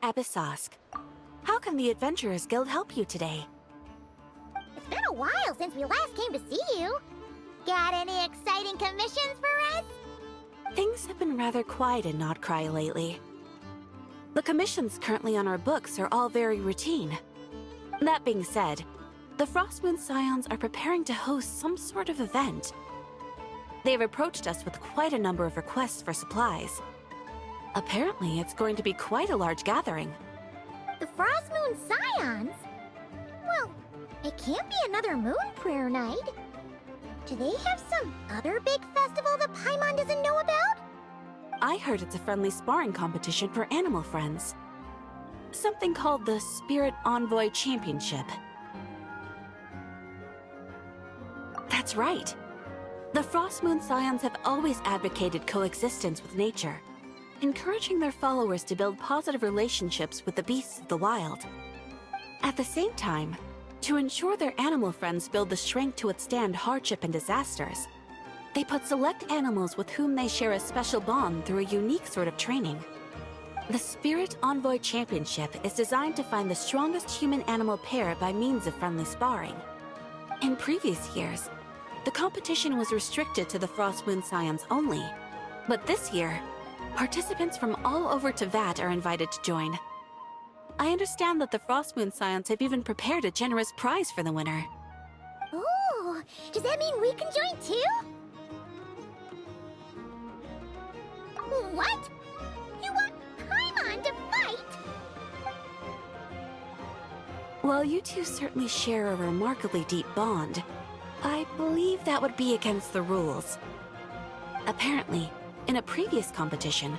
Episosk. How can the Adventurers Guild help you today? It's been a while since we last came to see you. Got any exciting commissions for us? Things have been rather quiet in Notcry lately. The commissions currently on our books are all very routine. That being said, the Frostmoon Scions are preparing to host some sort of event. They've approached us with quite a number of requests for supplies. Apparently, it's going to be quite a large gathering. The Frostmoon Scions? Well, it can't be another Moon Prayer Night. Do they have some other big festival that Paimon doesn't know about? I heard it's a friendly sparring competition for animal friends. Something called the Spirit Envoy Championship. That's right. The Frostmoon Scions have always advocated coexistence with nature, encouraging their followers to build positive relationships with the beasts of the wild. At the same time, to ensure their animal friends build the strength to withstand hardship and disasters, they put select animals with whom they share a special bond through a unique sort of training. The Spirit Envoy Championship is designed to find the strongest human-animal pair by means of friendly sparring. In previous years, the competition was restricted to the Frostmoon Scions only, but this year, participants from all over Teyvat are invited to join. I understand that the Frostmoon Scions have even prepared a generous prize for the winner. Ooh, does that mean we can join too? What? You want Paimon to fight? While you two certainly share a remarkably deep bond, I believe that would be against the rules. Apparently, in a previous competition,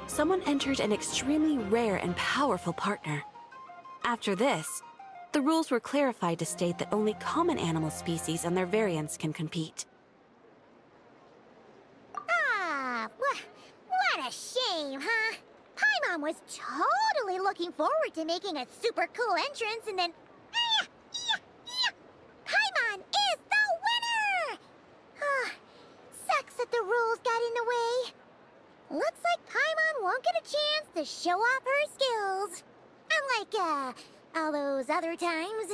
someone entered an extremely rare and powerful partner. After this, the rules were clarified to state that only common animal species and their variants can compete. Ah, what a shame, huh? Paimon was totally looking forward to making a super cool entrance and then... Paimon is the winner! Sucks that the rules got in the way. Looks like Paimon won't get a chance to show off her skills. Unlike, all those other times.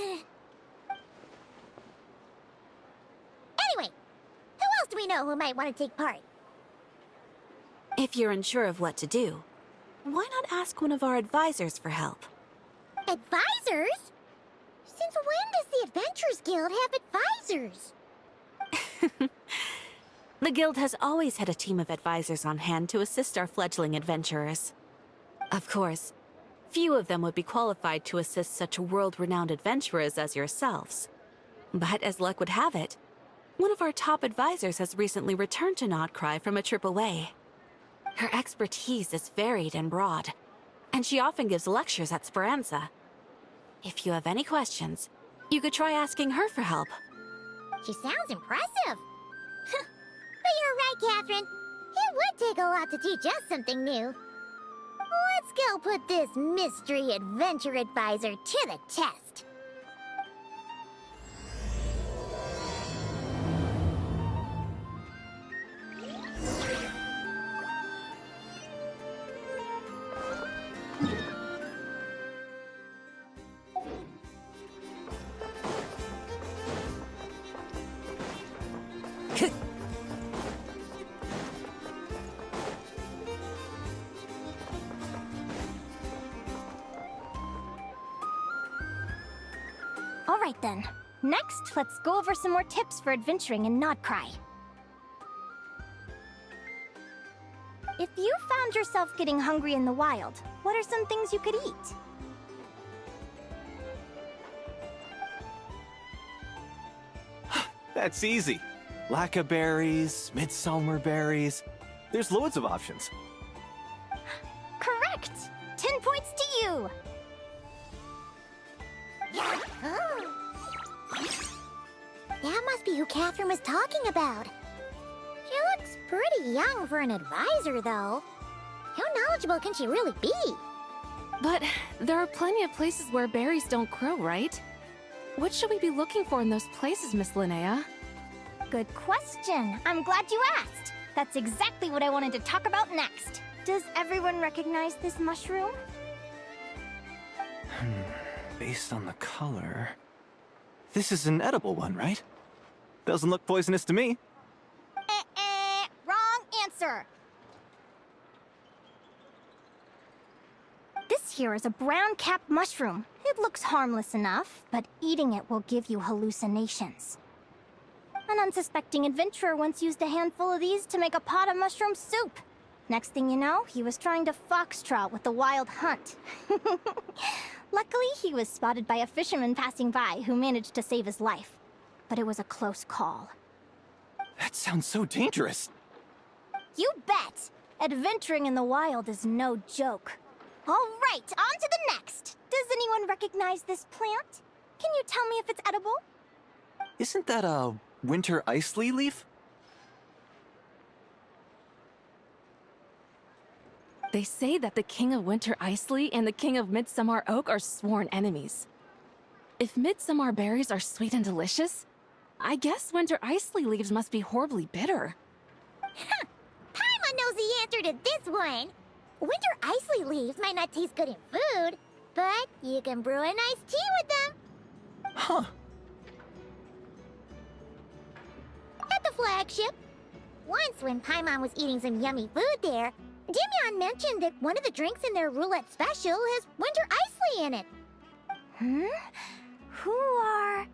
Anyway, who else do we know who might want to take part? If you're unsure of what to do, why not ask one of our advisors for help? Advisors? Since when does the Adventurers Guild have advisors? The Guild has always had a team of advisors on hand to assist our fledgling adventurers. Of course, few of them would be qualified to assist such world-renowned adventurers as yourselves. But as luck would have it, one of our top advisors has recently returned to Notcry from a trip away. Her expertise is varied and broad, and she often gives lectures at Speranza. If you have any questions, you could try asking her for help. She sounds impressive. But you're right, Catherine. It would take a lot to teach us something new. Let's go put this mystery adventure advisor to the test. Alright then. Next, let's go over some more tips for adventuring in Notcry. If you found yourself getting hungry in the wild, what are some things you could eat? That's easy. Lacca berries, midsummer berries. There's loads of options. Correct! 10 points to you! Oh. That must be who Catherine was talking about. She looks pretty young for an advisor, though. How knowledgeable can she really be? But there are plenty of places where berries don't grow, right? What should we be looking for in those places, Miss Linnea? Good question. I'm glad you asked. That's exactly what I wanted to talk about next. Does everyone recognize this mushroom? Based on the color... This is an edible one, right? Doesn't look poisonous to me. Wrong answer. This here is a brown-capped mushroom. It looks harmless enough, but eating it will give you hallucinations. An unsuspecting adventurer once used a handful of these to make a pot of mushroom soup. Next thing you know, he was trying to foxtrot with the wild hunt. Luckily, he was spotted by a fisherman passing by who managed to save his life. But it was a close call. That sounds so dangerous. You bet! Adventuring in the wild is no joke. All right, on to the next. Does anyone recognize this plant? Can you tell me if it's edible? Isn't that a winter ice leaf? They say that the King of Winter Isley and the King of Midsummer Oak are sworn enemies. If midsummer berries are sweet and delicious, I guess winter isley leaves must be horribly bitter. Paimon knows the answer to this one. Winter isley leaves might not taste good in food, but you can brew a nice tea with them. Huh. At the flagship. Once when Paimon was eating some yummy food there, Dimyon mentioned that one of the drinks in their roulette special has winter isley in it. Who are...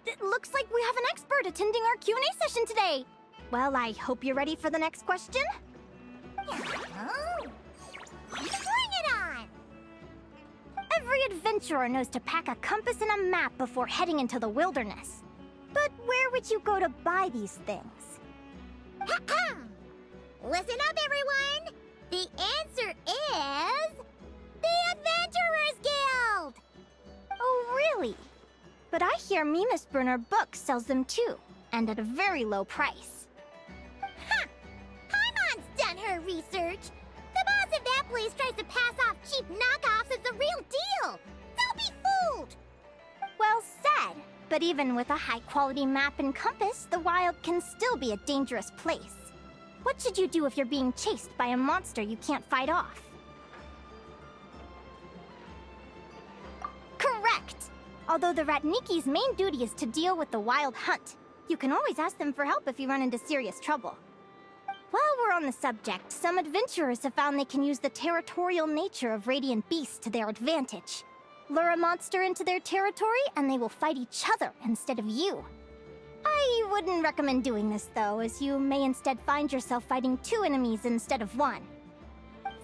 it looks like we have an expert attending our Q&A session today. Well, I hope you're ready for the next question. Oh. Bring it on! Every adventurer knows to pack a compass and a map before heading into the wilderness. But where would you go to buy these things? Listen up, everyone! The answer is... the Adventurers Guild! Oh, really? But I hear Mimas Burner Books sells them too, and at a very low price. Ha! Paimon's done her research! The boss of that place tries to pass off cheap knockoffs as the real deal! Don't be fooled! Well said. But even with a high-quality map and compass, the wild can still be a dangerous place. What should you do if you're being chased by a monster you can't fight off? Correct! Although the Ratniki's main duty is to deal with the wild hunt, you can always ask them for help if you run into serious trouble. While we're on the subject, some adventurers have found they can use the territorial nature of radiant beasts to their advantage. Lure a monster into their territory, and they will fight each other instead of you. I wouldn't recommend doing this, though, as you may instead find yourself fighting two enemies instead of one.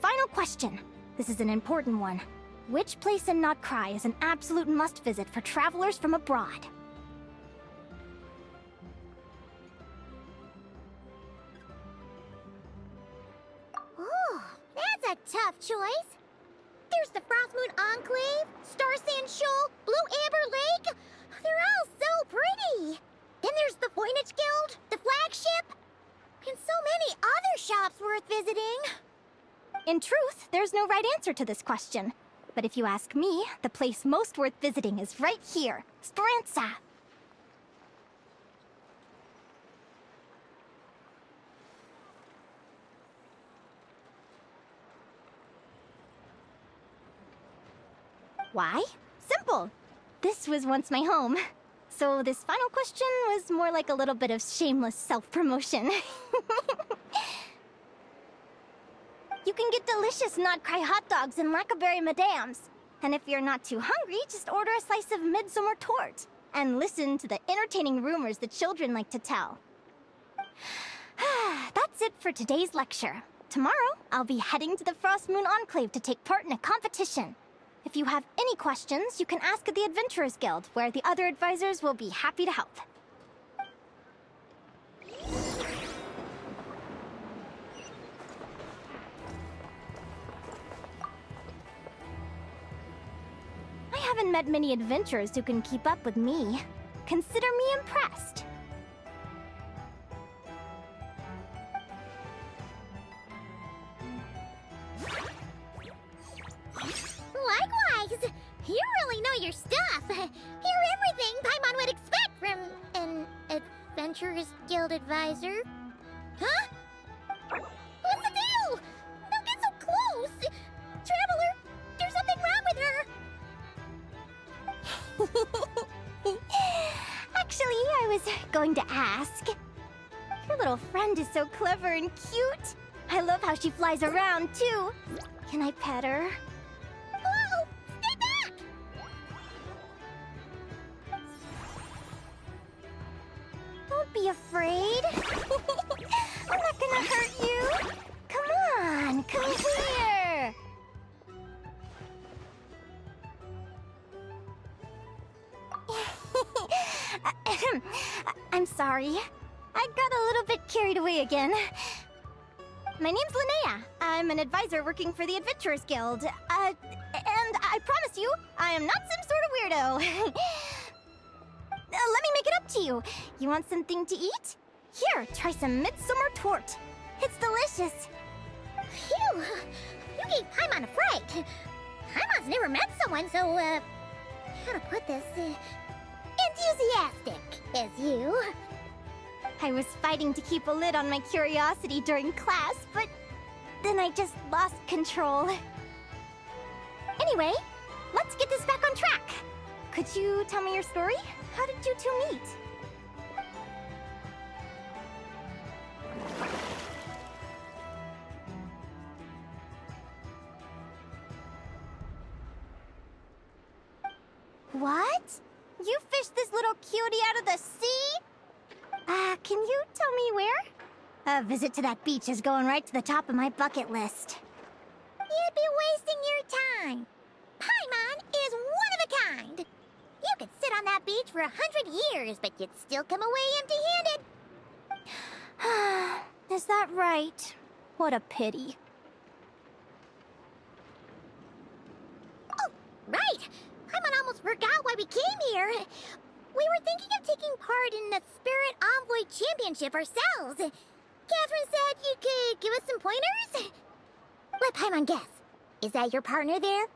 Final question. This is an important one. Which place in Notcry is an absolute must-visit for travelers from abroad? Oh, that's a tough choice. There's the Frostmoon Enclave, Star Sand Shoal, Blue Amber Lake. They're all so pretty. Then there's the Voynich Guild, the flagship, and so many other shops worth visiting. In truth, there's no right answer to this question. But if you ask me, the place most worth visiting is right here, Speranza. Why? Simple. This was once my home. So this final question was more like a little bit of shameless self-promotion. You can get delicious Notcry hot dogs and Lackaberry Madams. And if you're not too hungry, just order a slice of midsummer tort. And listen to the entertaining rumors the children like to tell. That's it for today's lecture. Tomorrow, I'll be heading to the Frostmoon Enclave to take part in a competition. If you have any questions, you can ask at the Adventurers Guild, where the other advisors will be happy to help. I haven't met many adventurers who can keep up with me. Consider me impressed. Likewise! You really know your stuff! You're everything Paimon would expect from an Adventurers Guild advisor. Huh? What's the deal? Don't get so close! Traveler, there's Actually, I was going to ask. Your little friend is so clever and cute. I love how she flies around, too. Can I pet her? Whoa! Stay back! Don't be afraid. I'm not gonna hurt you. Come on, come here. I'm sorry. I got a little bit carried away again. My name's Linnea. I'm an advisor working for the Adventurers Guild. And I promise you, I am not some sort of weirdo. Let me make it up to you. You want something to eat? Here, try some midsummer tort. It's delicious. Phew! You gave Paimon a fright. Paimon's never met someone so, how to put this, enthusiastic as you. I was fighting to keep a lid on my curiosity during class, but then I just lost control. Anyway, let's get this back on track. Could you tell me your story? How did you two meet? What? You fished this little cutie out of the sea? Can you tell me where? A visit to that beach is going right to the top of my bucket list. You'd be wasting your time. Paimon is one of a kind. You could sit on that beach for 100 years, but you'd still come away empty-handed. Is that right? What a pity. Oh, right. Paimon almost forgot why we came here. We were thinking of taking part in the Spirit Envoy Championship ourselves. Catherine said you could give us some pointers. Let Paimon guess. Is that your partner there?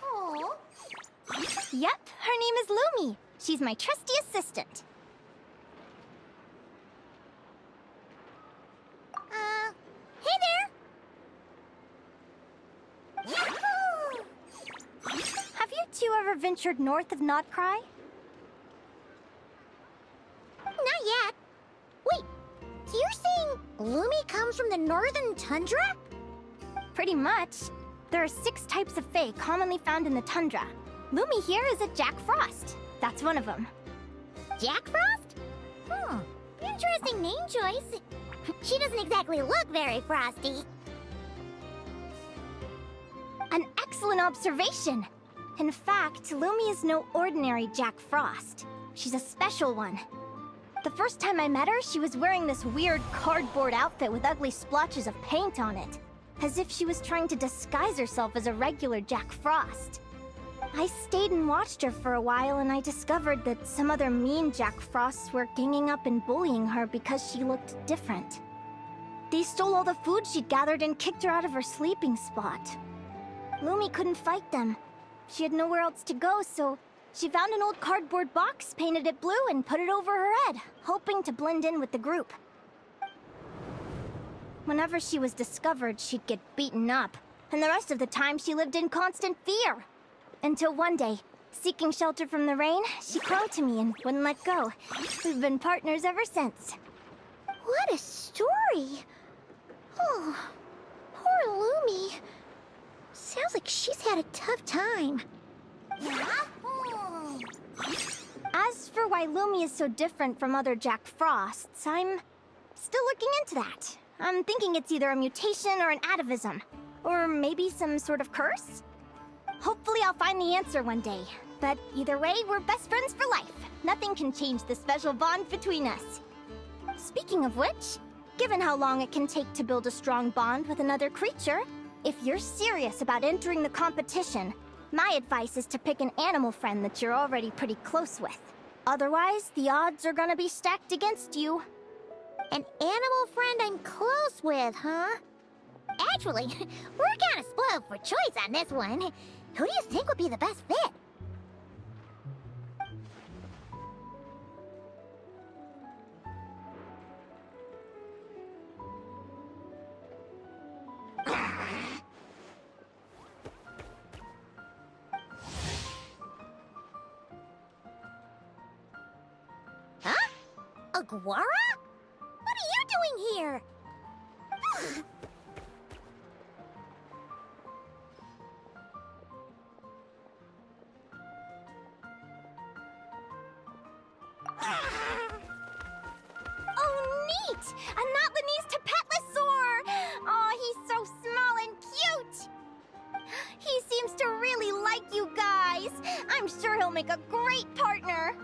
Oh. Yep, her name is Lumi. She's my trusty assistant. Hey there. Yahoo! Have you two ever ventured north of Notcry? Not yet. Wait, so you're saying Lumi comes from the northern tundra? Pretty much. There are 6 types of fae commonly found in the tundra. Lumi here is a Jack Frost. That's one of them. Jack Frost? Interesting name choice. She doesn't exactly look very frosty. An excellent observation. In fact, Lumi is no ordinary Jack Frost. She's a special one. The first time I met her, she was wearing this weird cardboard outfit with ugly splotches of paint on it, as if she was trying to disguise herself as a regular Jack Frost. I stayed and watched her for a while, and I discovered that some other mean Jack Frosts were ganging up and bullying her because she looked different. They stole all the food she'd gathered and kicked her out of her sleeping spot. Lumi couldn't fight them. She had nowhere else to go, so she found an old cardboard box, painted it blue, and put it over her head, hoping to blend in with the group. Whenever she was discovered, she'd get beaten up, and the rest of the time she lived in constant fear. Until one day, seeking shelter from the rain, she clung to me and wouldn't let go. We've been partners ever since. What a story. Oh, poor Lumi. Sounds like she's had a tough time. As for why Lumi is so different from other Jack Frosts, I'm still looking into that. I'm thinking it's either a mutation or an atavism. Or maybe some sort of curse? Hopefully I'll find the answer one day. But either way, we're best friends for life. Nothing can change the special bond between us. Speaking of which, given how long it can take to build a strong bond with another creature, if you're serious about entering the competition, my advice is to pick an animal friend that you're already pretty close with. Otherwise, the odds are gonna be stacked against you. An animal friend I'm close with, huh? Actually, we're kind of spoiled for choice on this one. Who do you think would be the best fit? Aguara? What are you doing here? Oh, neat! A Notlanese Tapetlosaur! Oh, he's so small and cute! He seems to really like you guys. I'm sure he'll make a great partner.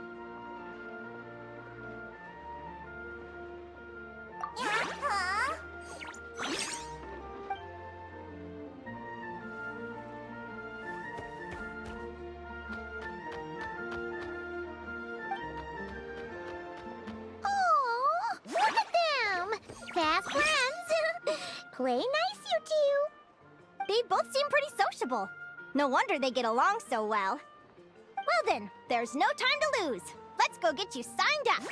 Huh? Oh, look at them! Fast friends! Play nice, you two! They both seem pretty sociable. No wonder they get along so well. Well then, there's no time to lose. Let's go get you signed up.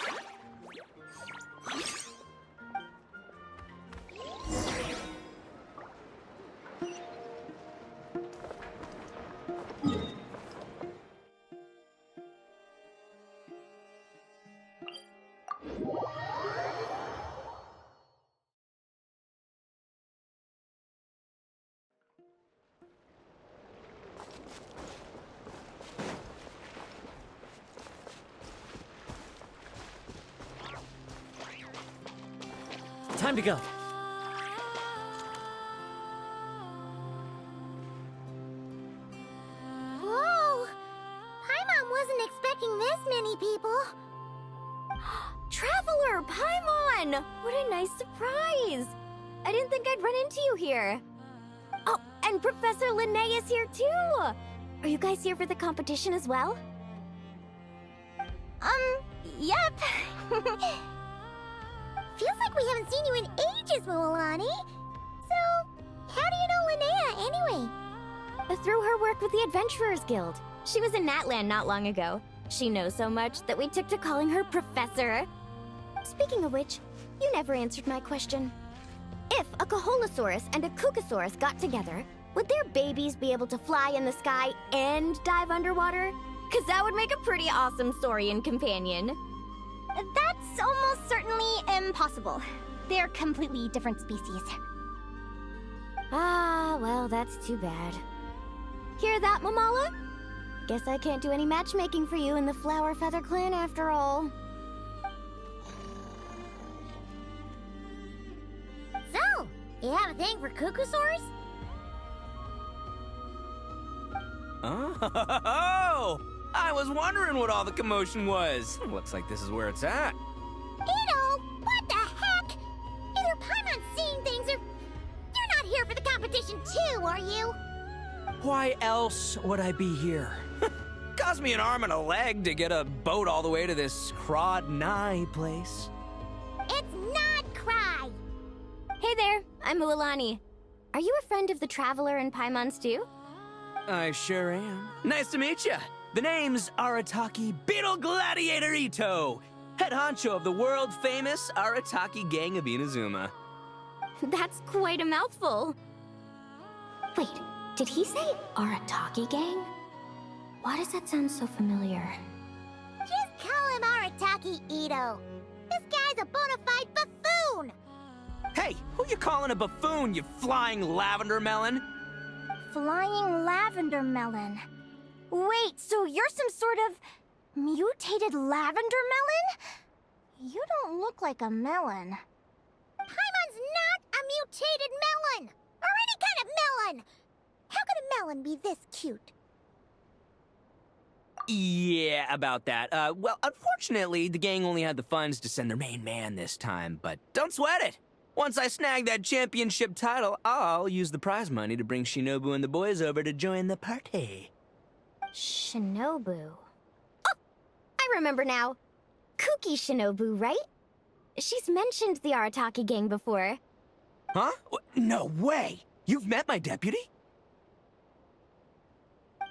Time to go. Whoa! Paimon wasn't expecting this many people. Traveler, Paimon! What a nice surprise! I didn't think I'd run into you here. Oh, and Professor Linnea is here too! Are you guys here for the competition as well? Yep. Feels like we haven't seen you in ages, Mualani. So, how do you know Linnea anyway? Through her work with the Adventurers Guild. She was in Natland not long ago. She knows so much that we took to calling her Professor. Speaking of which, you never answered my question. If a Kaholosaurus and a Kukasaurus got together, would their babies be able to fly in the sky and dive underwater? Because that would make a pretty awesome saurian companion. That's almost certainly impossible. They're completely different species. Ah, well, that's too bad. Hear that, Mamala? Guess I can't do any matchmaking for you in the Flower Feather Clan after all. So, you have a thing for Kukusaurs? Oh! I was wondering what all the commotion was. Looks like this is where it's at. Ito, what the heck? Either Paimon's seeing things or you're not here for the competition too, are you? Why else would I be here? Cost me an arm and a leg to get a boat all the way to this Crawd-Nigh place. It's not Cry. Hey there, I'm Mualani. Are you a friend of the Traveler and Paimon's too? I sure am. Nice to meet you. The name's Arataki Beetle Gladiator Ito, head honcho of the world-famous Arataki Gang of Inazuma. That's quite a mouthful. Wait, did he say Arataki Gang? Why does that sound so familiar? Just call him Arataki Ito. This guy's a bona fide buffoon. Hey, who you calling a buffoon, you flying lavender melon? Flying lavender melon. Wait, so you're some sort of mutated lavender melon? You don't look like a melon. Paimon's not a mutated melon, or any kind of melon. How could a melon be this cute? Yeah, about that. Well, unfortunately, the gang only had the funds to send their main man this time, but don't sweat it. Once I snag that championship title, I'll use the prize money to bring Shinobu and the boys over to join the party. Shinobu. Oh, I remember now. Kuki Shinobu, right? She's mentioned the Arataki Gang before. Huh? No way! You've met my deputy?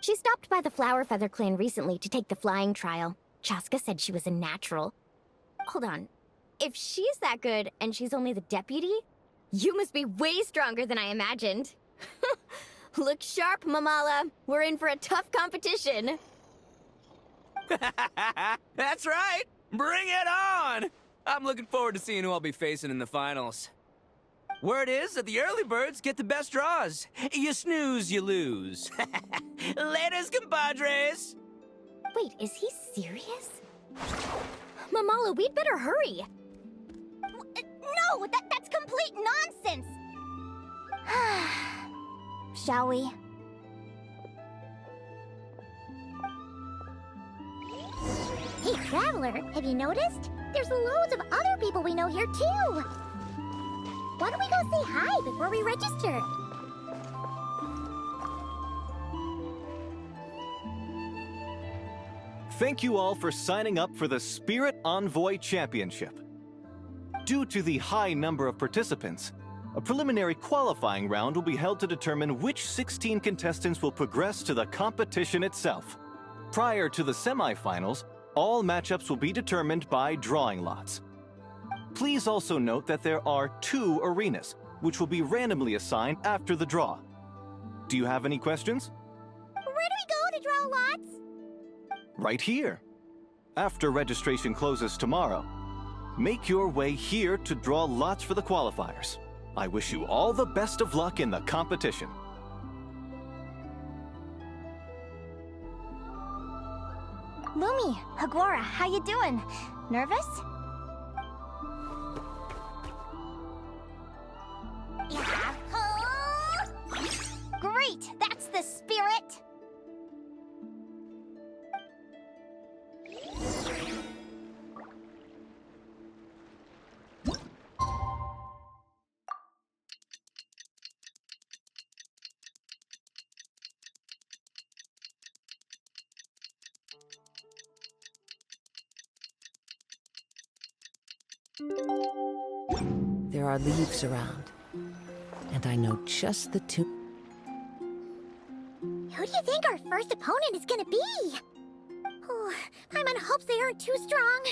She stopped by the Flower Feather Clan recently to take the flying trial. Chaska said she was a natural. Hold on. If she's that good and she's only the deputy, you must be way stronger than I imagined. Look sharp, Mamala. We're in for a tough competition. That's right! Bring it on! I'm looking forward to seeing who I'll be facing in the finals. Word is that the early birds get the best draws. You snooze, you lose. Laters, compadres! Wait, is he serious? Mamala, we'd better hurry. No, that's complete nonsense! Shall we? Hey, Traveler, have you noticed? There's loads of other people we know here, too. Why don't we go say hi before we register? Thank you all for signing up for the Spirit Envoy Championship. Due to the high number of participants, a preliminary qualifying round will be held to determine which 16 contestants will progress to the competition itself. Prior to the semifinals, all matchups will be determined by drawing lots. Please also note that there are 2 arenas, which will be randomly assigned after the draw. Do you have any questions? Where do we go to draw lots? Right here. After registration closes tomorrow, make your way here to draw lots for the qualifiers. I wish you all the best of luck in the competition. Lumi, Hagwara, how you doing? Nervous? Great! That's the spirit! There are leaves around, and I know just the two. Who do you think our first opponent is gonna be? Oh, Paimon hopes they aren't too strong.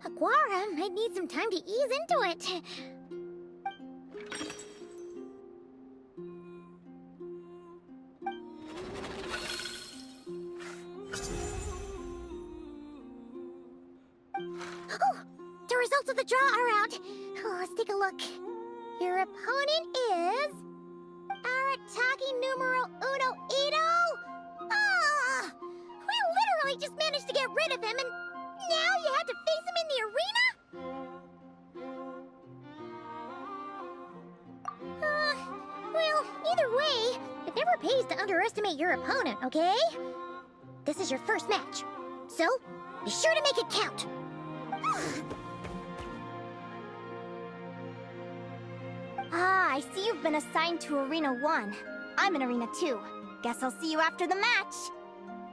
Aguara might need some time to ease into it. Oh, the results of the draw are out. Oh, let's take a look. Your opponent is... Arataki numero uno Ito? Ah! We literally just managed to get rid of him, and now you have to face him in the arena? Well, either way, it never pays to underestimate your opponent, okay? This is your first match, so be sure to make it count. Ah, I see you've been assigned to Arena 1. I'm in Arena 2. Guess I'll see you after the match.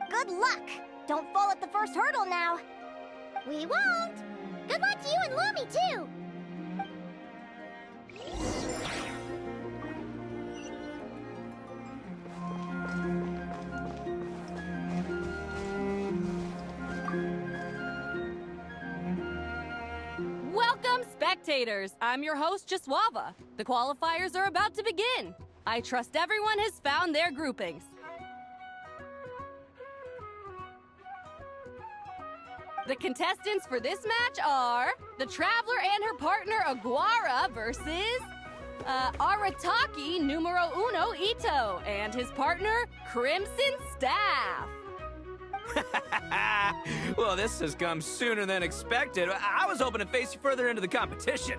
Good luck! Don't fall at the first hurdle now. We won't! Good luck to you and Lumi, too! Welcome, spectators! I'm your host, Jaswava. The qualifiers are about to begin. I trust everyone has found their groupings. The contestants for this match are the Traveler and her partner Aguara versus Arataki numero uno Ito and his partner Crimson Staff. Well, this has come sooner than expected. I was hoping to face you further into the competition.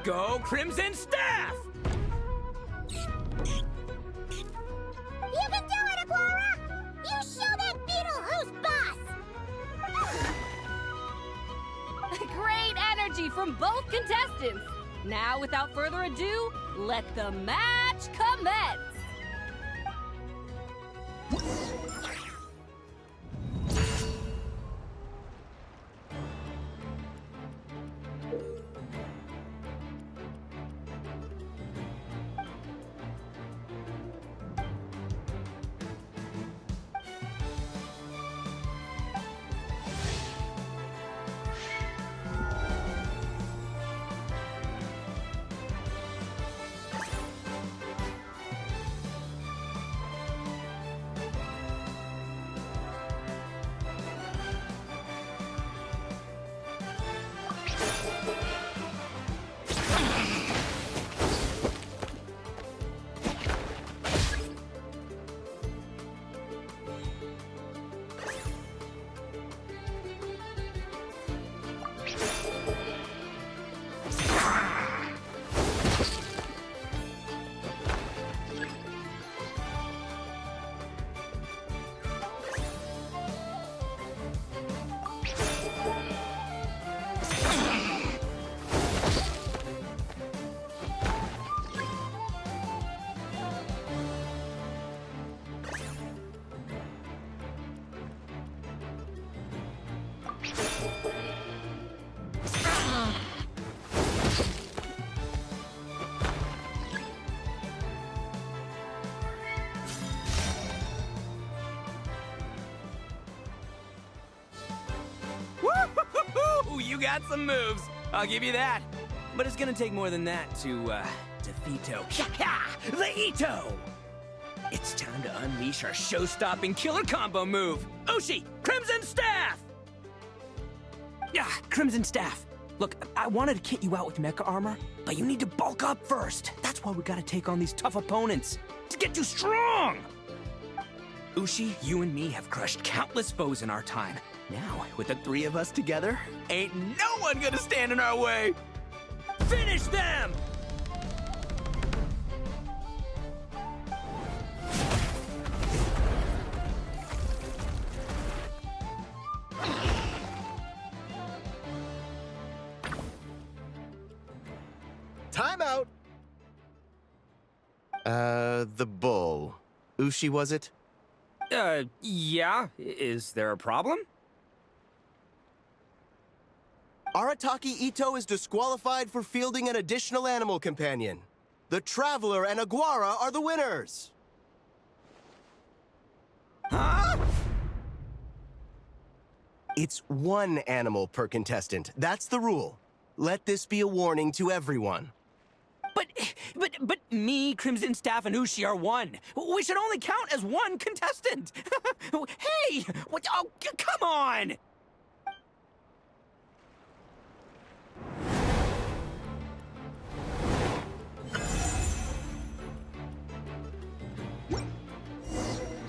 Go, Crimson Staff! You can do it, Aguara! You show that beetle who's boss! Great energy from both contestants. Now, without further ado, let the match commence. Woo-hoo-hoo-hoo! You got some moves. I'll give you that. But it's gonna take more than that to defeat the Ito! It's time to unleash our show-stopping killer combo move. Ushi, Crimson Staff! Crimson Staff. Look, I wanted to kit you out with mecha armor, but you need to bulk up first. That's why we gotta take on these tough opponents to get you strong! Ushi, you and me have crushed countless foes in our time. Now, with the three of us together, ain't no one gonna stand in our way! Finish them! Time out! The bull. Ushi, was it? Yeah. Is there a problem? Arataki Ito is disqualified for fielding an additional animal companion. The Traveler and Aguara are the winners! Huh? It's one animal per contestant. That's the rule. Let this be a warning to everyone. But me, Crimson Staff, and Ushi are one. We should only count as one contestant. Hey, what? Oh, come on!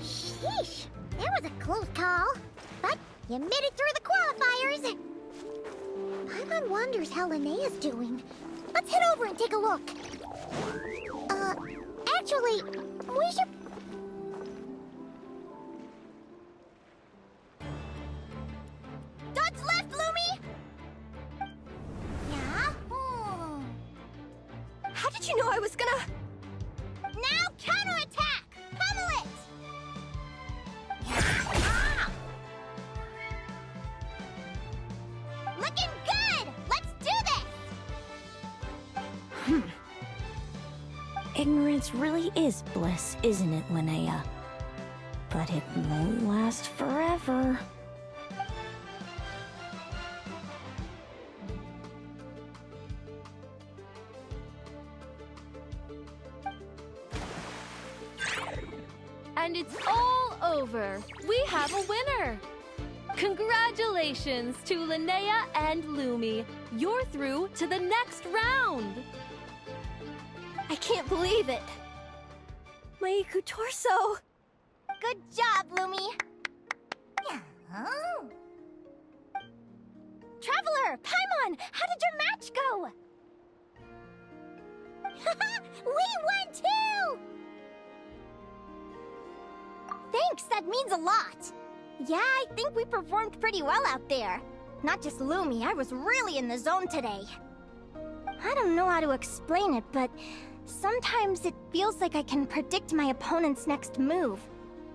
Sheesh, that was a close call. But you made it through the qualifiers. Paimon wonders how Linnea's doing. Let's head over and take a look. Actually, we should... Dodge left, Lumi! Yeah? How did you know I was gonna... Now counterattack! Pummel it! Looking good! Let's do this! Ignorance really is bliss, isn't it, Linnea? But it won't last forever. And it's all over. We have a winner. Congratulations to Linnea and Lumi. You're through to the next round. I can't believe it. My Iku torso. Good job, Lumi. Oh. Traveler, Paimon, how did your match go? We won too! Thanks, that means a lot. Yeah, I think we performed pretty well out there. Not just Lumi, I was really in the zone today. I don't know how to explain it, but sometimes it feels like I can predict my opponent's next move.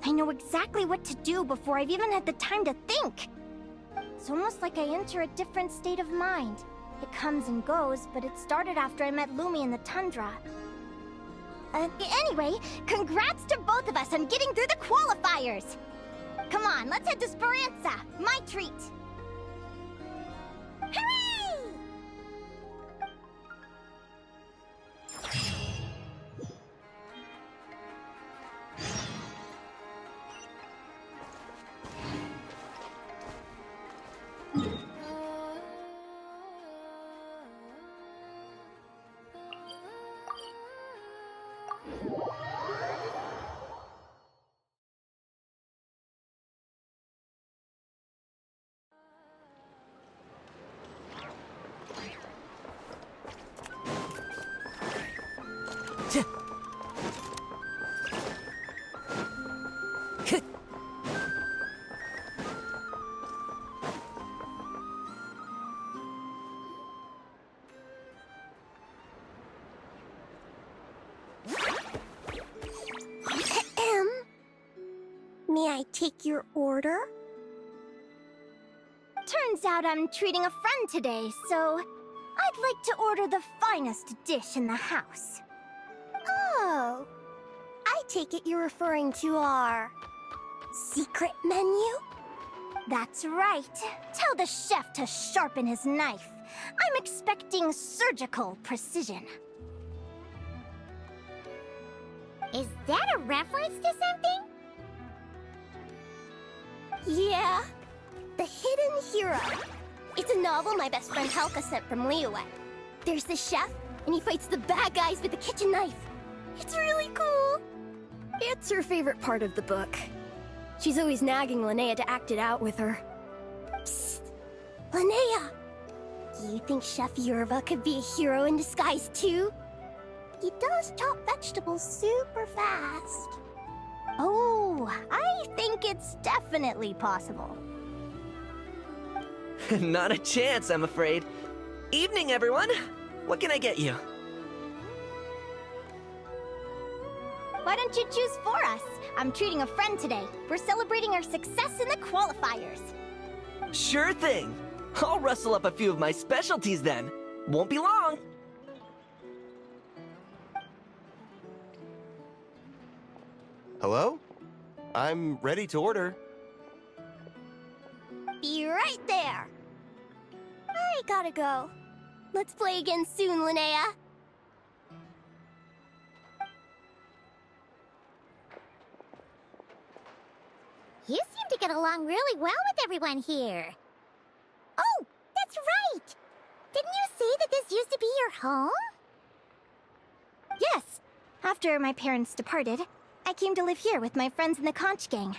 I know exactly what to do before I've even had the time to think. It's almost like I enter a different state of mind. It comes and goes, but it started after I met Lumi in the tundra. Anyway, congrats to both of us on getting through the qualifiers! Come on, let's head to Speranza, my treat! Hooray! May I take your order? Turns out I'm treating a friend today, so I'd like to order the finest dish in the house. Oh. I take it you're referring to our secret menu? That's right. Tell the chef to sharpen his knife. I'm expecting surgical precision. Is that a reference to something? Yeah. The Hidden Hero. It's a novel my best friend Helka sent from Liyue. There's the chef, and he fights the bad guys with a kitchen knife. It's really cool. It's her favorite part of the book. She's always nagging Linnea to act it out with her. Psst! Linnea! Do you think Chef Yerva could be a hero in disguise too? He does chop vegetables super fast. Oh, I think it's definitely possible. Not a chance, I'm afraid. Evening, everyone. What can I get you? Why don't you choose for us? I'm treating a friend today. We're celebrating our success in the qualifiers. Sure thing. I'll rustle up a few of my specialties then. Won't be long. Hello? I'm ready to order. Be right there. I gotta go. Let's play again soon, Linnea. You seem to get along really well with everyone here. Oh, that's right! Didn't you say that this used to be your home? Yes. After my parents departed, I came to live here with my friends in the conch gang.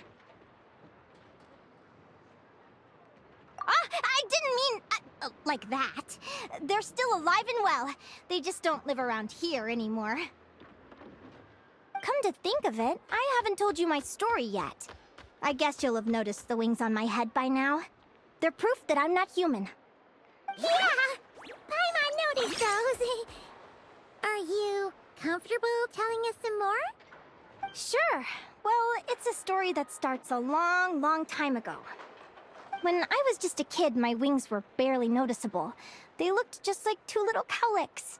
I didn't mean like that. They're still alive and well. They just don't live around here anymore. Come to think of it, I haven't told you my story yet. I guess you'll have noticed the wings on my head by now. They're proof that I'm not human. Yeah! Paimon noticed those. Are you comfortable telling us some more? Sure. Well, it's a story that starts a long, long time ago. When I was just a kid, my wings were barely noticeable. They looked just like two little cowlicks.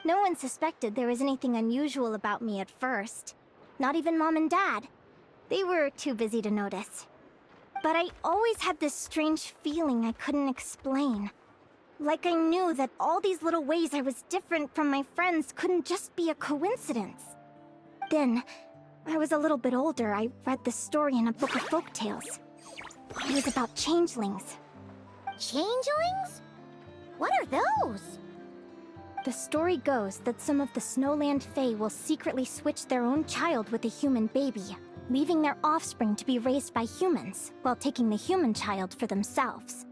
No one suspected there was anything unusual about me at first. Not even Mom and Dad. They were too busy to notice. But I always had this strange feeling I couldn't explain. Like I knew that all these little ways I was different from my friends couldn't just be a coincidence. Then, I was a little bit older, I read this story in a book of folktales. It was about changelings. Changelings? What are those? The story goes that some of the Snowland Fae will secretly switch their own child with a human baby, leaving their offspring to be raised by humans, while taking the human child for themselves.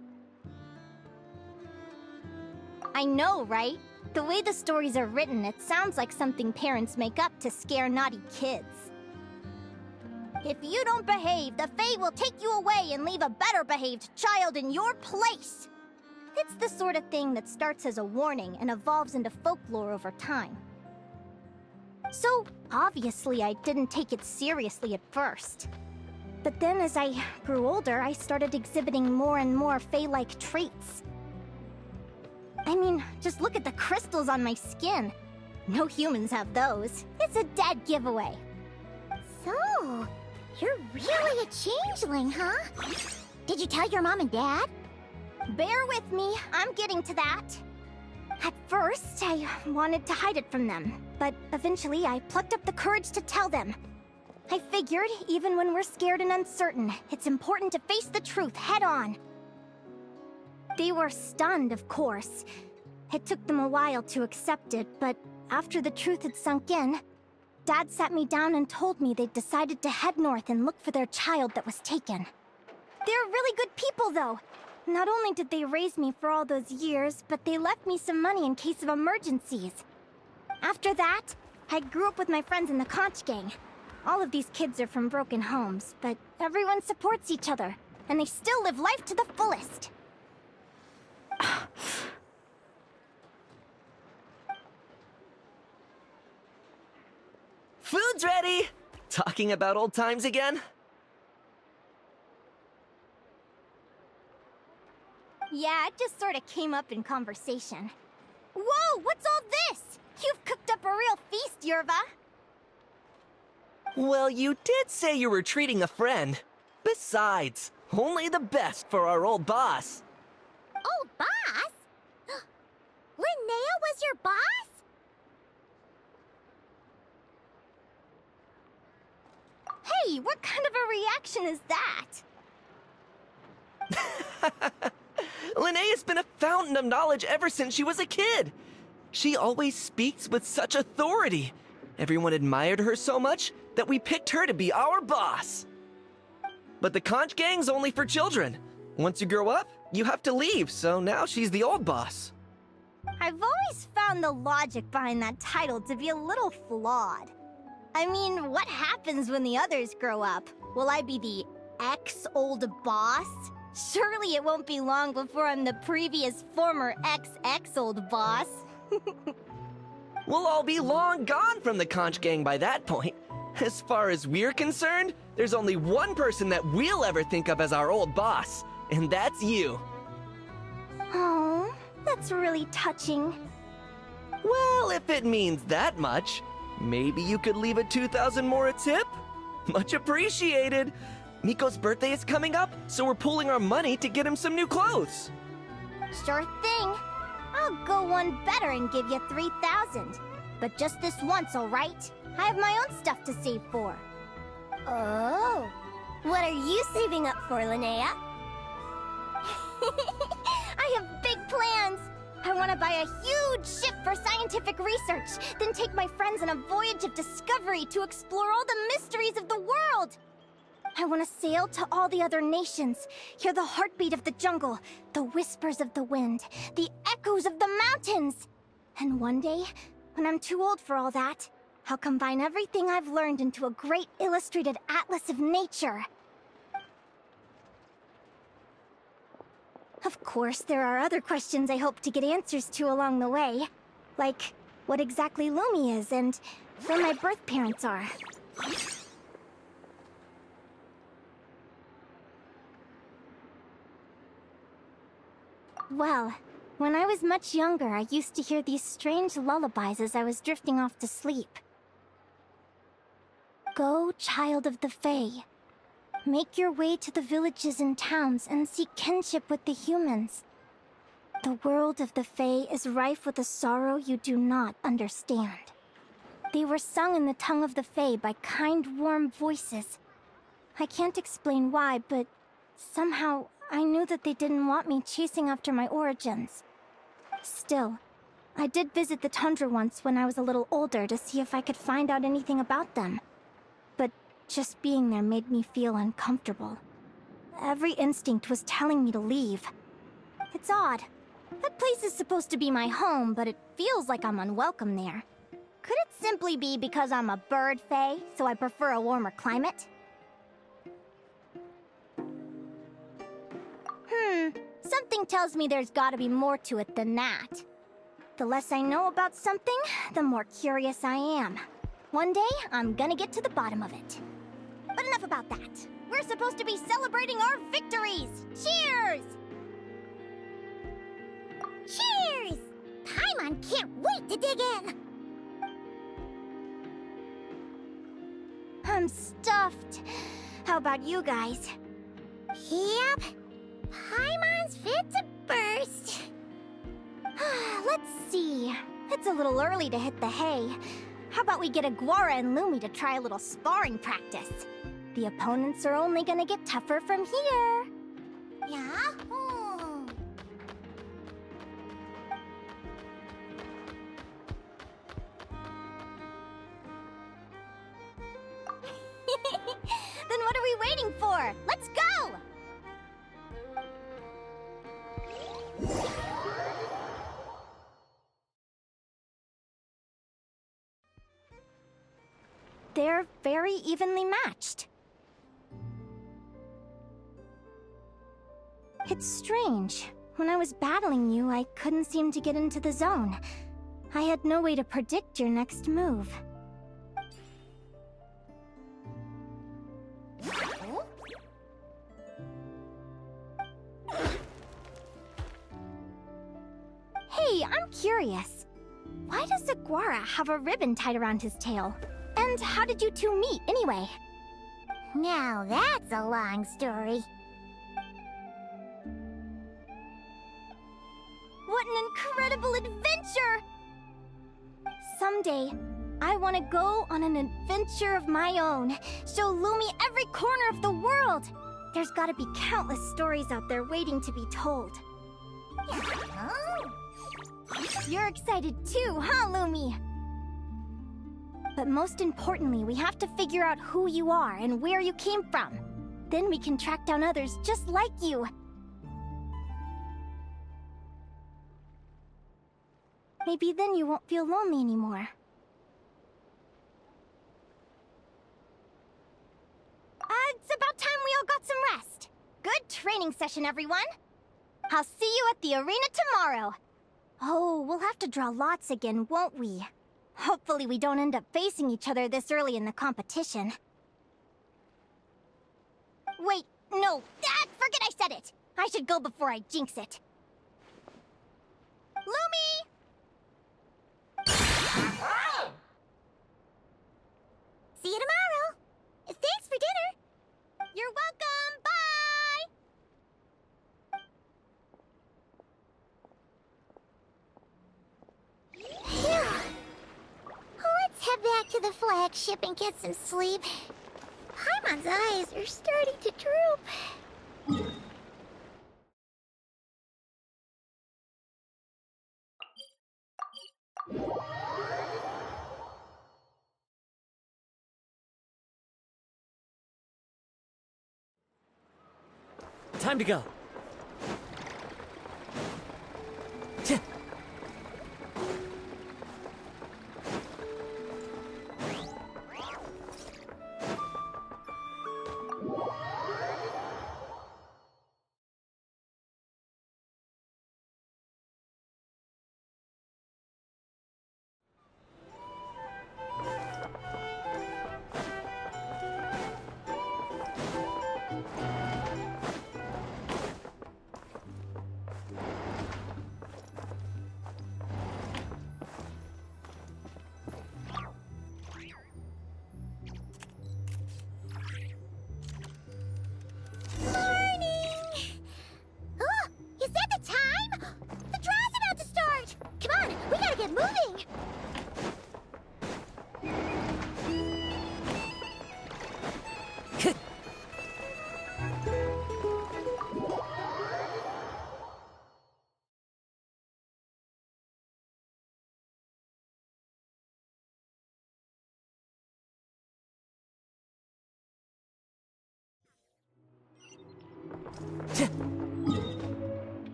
I know, right? The way the stories are written, it sounds like something parents make up to scare naughty kids. If you don't behave, the Fae will take you away and leave a better-behaved child in your place! It's the sort of thing that starts as a warning and evolves into folklore over time. So, obviously, I didn't take it seriously at first. But then as I grew older, I started exhibiting more and more Fae-like traits. I mean, just look at the crystals on my skin. No humans have those. It's a dead giveaway. So, you're really a changeling, huh? Did you tell your mom and dad? Bear with me, I'm getting to that. At first, I wanted to hide it from them, but eventually I plucked up the courage to tell them. I figured, even when we're scared and uncertain, it's important to face the truth head on. They were stunned, of course. It took them a while to accept it, but after the truth had sunk in, Dad sat me down and told me they'd decided to head north and look for their child that was taken. They're really good people, though. Not only did they raise me for all those years, but they left me some money in case of emergencies. After that, I grew up with my friends in the conch gang. All of these kids are from broken homes, but everyone supports each other, and they still live life to the fullest. Food's ready! Talking about old times again? Yeah, it just sort of came up in conversation. Whoa, what's all this? You've cooked up a real feast, Yerva. Well, you did say you were treating a friend. Besides, only the best for our old boss. Old boss? Linnea was your boss? Hey, what kind of a reaction is that? Linnea's been a fountain of knowledge ever since she was a kid. She always speaks with such authority. Everyone admired her so much that we picked her to be our boss. But the conch gang's only for children. Once you grow up, you have to leave, so now she's the old boss. I've always found the logic behind that title to be a little flawed. I mean, what happens when the others grow up? Will I be the ex-old boss? Surely it won't be long before I'm the previous former ex-old boss. We'll all be long gone from the conch gang by that point. As far as we're concerned, there's only one person that we'll ever think of as our old boss, and that's you. Oh, that's really touching. Well, if it means that much, maybe you could leave a 2,000 more a tip? Much appreciated. Miko's birthday is coming up, so we're pooling our money to get him some new clothes. Sure thing. I'll go one better and give you 3,000. But just this once, all right? I have my own stuff to save for. Oh. What are you saving up for, Linnea? I have big plans. I want to buy a huge ship for scientific research, then take my friends on a voyage of discovery to explore all the mysteries of the world. I want to sail to all the other nations, hear the heartbeat of the jungle, the whispers of the wind, the echoes of the mountains. And one day, when I'm too old for all that, I'll combine everything I've learned into a great illustrated atlas of nature. Of course, there are other questions I hope to get answers to along the way. Like, what exactly Lumi is and where my birth parents are. Well, when I was much younger, I used to hear these strange lullabies as I was drifting off to sleep. Go, child of the Fae. Make your way to the villages and towns and seek kinship with the humans. The world of the Fae is rife with a sorrow you do not understand. They were sung in the tongue of the Fae by kind, warm voices. I can't explain why, but somehow I knew that they didn't want me chasing after my origins. Still, I did visit the tundra once when I was a little older to see if I could find out anything about them. But just being there made me feel uncomfortable. Every instinct was telling me to leave. It's odd. That place is supposed to be my home, but it feels like I'm unwelcome there. Could it simply be because I'm a bird fae, so I prefer a warmer climate? Something tells me there's gotta be more to it than that. The less I know about something, the more curious I am. One day, I'm gonna get to the bottom of it. But enough about that. We're supposed to be celebrating our victories! Cheers! Cheers! Paimon can't wait to dig in! I'm stuffed. How about you guys? Yep. Paimon's fit to burst. Let's see. It's a little early to hit the hay. How about we get Aguara and Lumi to try a little sparring practice? The opponents are only gonna get tougher from here. Yahoo! Then what are we waiting for? Let's go! They're very evenly matched. It's strange. When I was battling you, I couldn't seem to get into the zone. I had no way to predict your next move. I'm curious. Why does Aguara have a ribbon tied around his tail? And how did you two meet, anyway? Now that's a long story. What an incredible adventure! Someday, I want to go on an adventure of my own. Show Lumi every corner of the world. There's gotta be countless stories out there waiting to be told. You're excited too, huh, Lumi? But most importantly, we have to figure out who you are and where you came from. Then we can track down others just like you. Maybe then you won't feel lonely anymore. It's about time we all got some rest. Good training session, everyone. I'll see you at the arena tomorrow. Oh, we'll have to draw lots again, won't we? Hopefully we don't end up facing each other this early in the competition. Wait, no, forget I said it. I should go before I jinx it. Lumi! See you tomorrow. Thanks for dinner. You're welcome, bye! Phew. Let's head back to the flagship and get some sleep. Paimon's eyes are starting to droop. Time to go.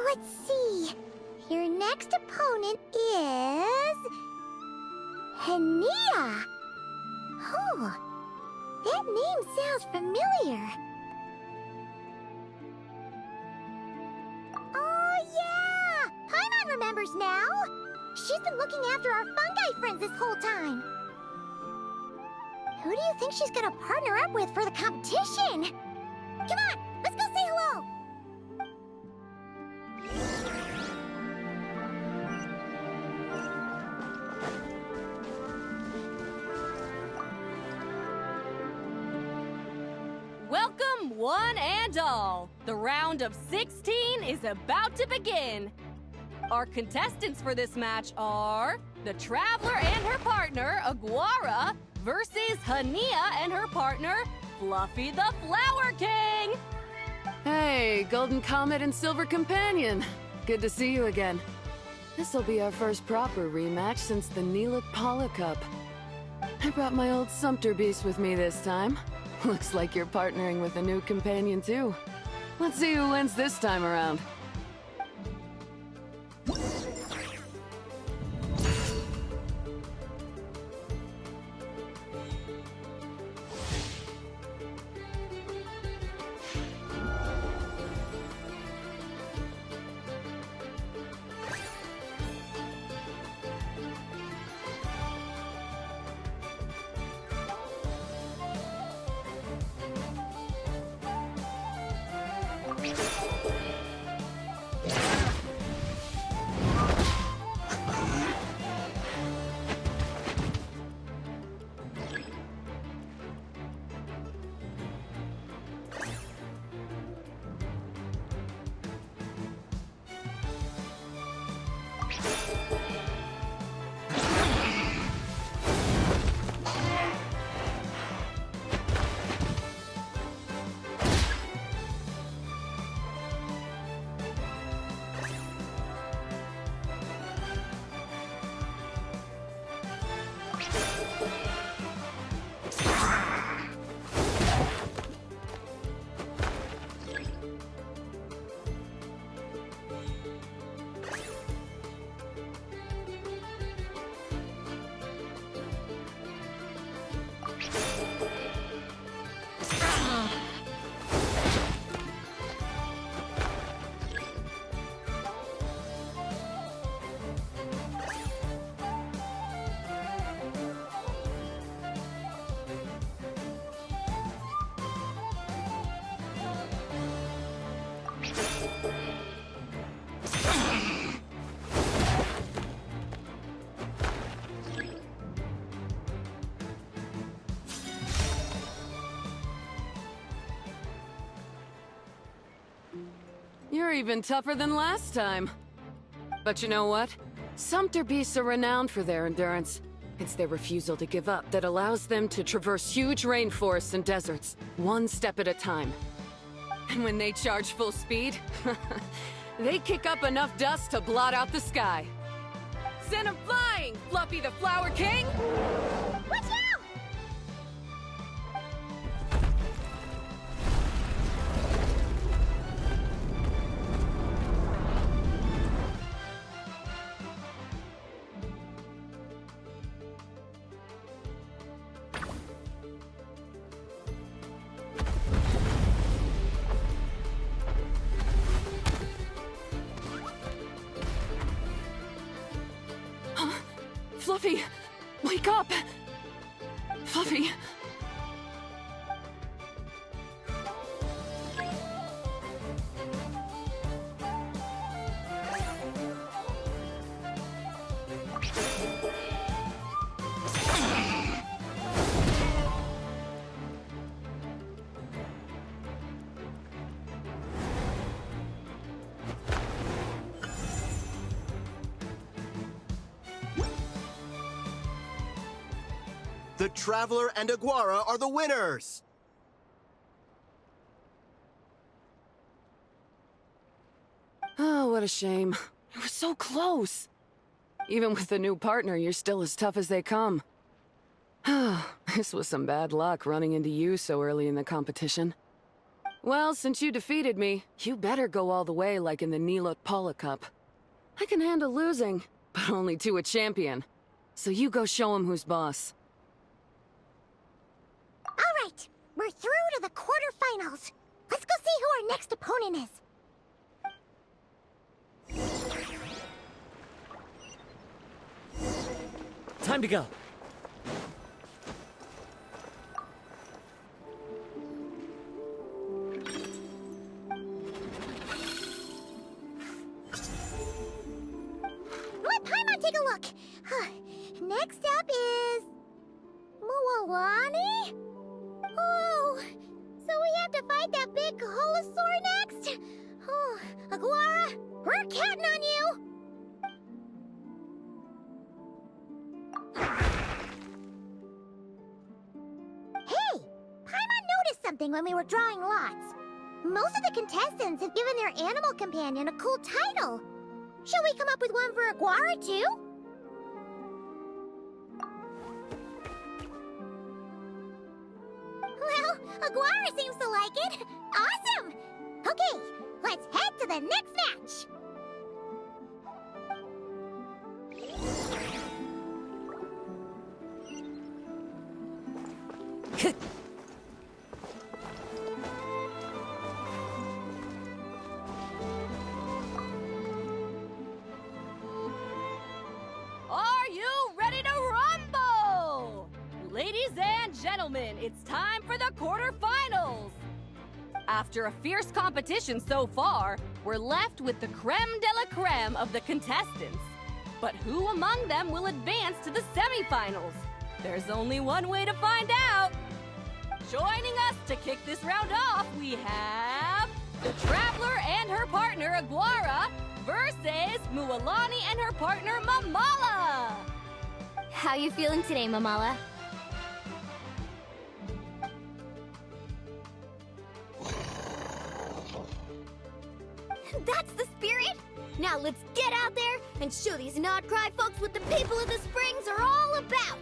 Let's see. Your next opponent is... Linnea. Oh, that name sounds familiar. Oh, yeah! Paimon remembers now. She's been looking after our fungi friends this whole time. Who do you think she's gonna partner up with for the competition? Come on, let's go say hello! Welcome, one and all. The round of 16 is about to begin. Our contestants for this match are the Traveler and her partner, Aguara, versus Linnea and her partner, Fluffy the Flower King. Hey, Golden Comet and Silver Companion. Good to see you again. This'll be our first proper rematch since the Neelip Paula Cup. I brought my old Sumpter Beast with me this time. Looks like you're partnering with a new companion, too. Let's see who wins this time around. You're even tougher than last time. But you know what? Sumpter beasts are renowned for their endurance. It's their refusal to give up that allows them to traverse huge rainforests and deserts, one step at a time. And when they charge full speed, they kick up enough dust to blot out the sky. Send 'em flying, Fluffy the Flower King! Watch out! Fluffy! Wake up! Fluffy! The Traveler and Aguara are the winners! Oh, what a shame. You were so close. Even with the new partner, you're still as tough as they come. This was some bad luck running into you so early in the competition. Well, since you defeated me, you better go all the way like in the Nilot Paula Cup. I can handle losing, but only to a champion. So you go show him who's boss. All right, we're through to the quarterfinals. Let's go see who our next opponent is. Time to go. Let Paimon take a look. Next up is... Mualani? Oh, so we have to fight that big Holosaur next? Oh, Aguara, we're counting on you! Hey, Paimon noticed something when we were drawing lots. Most of the contestants have given their animal companion a cool title. Shall we come up with one for Aguara, too? Well, Aguara seems to like it. Awesome! Okay, let's head to the next match. Are you ready to rumble? Ladies and gentlemen, it's time for the quarterfinals. After a fierce competition so far, we're left with the creme de la creme of the contestants. But who among them will advance to the semifinals? There's only one way to find out. Joining us to kick this round off, we have the Traveler and her partner Aguara versus Mualani and her partner Mamala. How you feeling today, Mamala? That's the spirit! Now let's get out there and show these Nodcry folks what the people of the Springs are all about!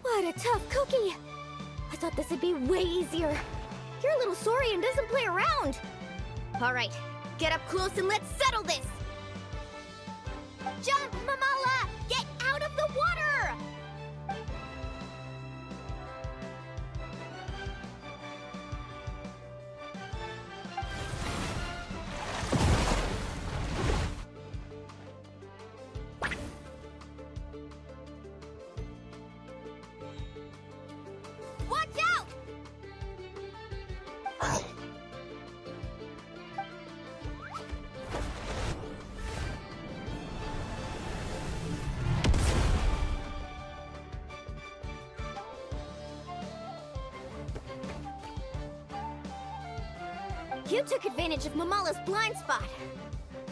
What a tough cookie! I thought this would be way easier. Your little Saurian doesn't play around. Alright, get up close and let's settle this! Jump, Mamala! Get out of the water! Watch out! You took advantage of Mamala's blind spot.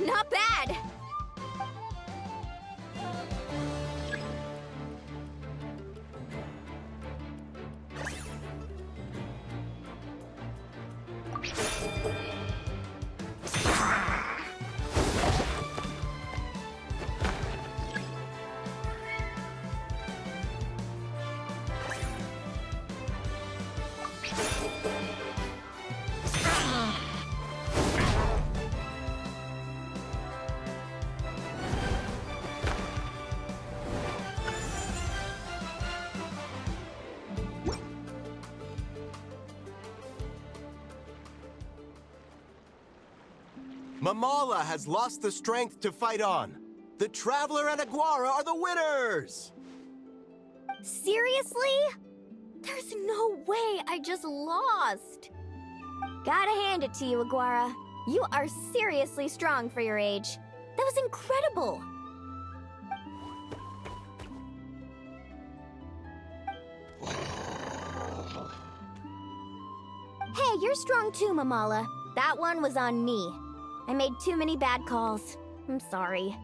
Not bad! Mamala has lost the strength to fight on. The Traveler and Aguara are the winners! Seriously? There's no way I just lost. Gotta hand it to you, Aguara. You are seriously strong for your age. That was incredible! Hey, you're strong too, Mamala. That one was on me. I made too many bad calls. I'm sorry.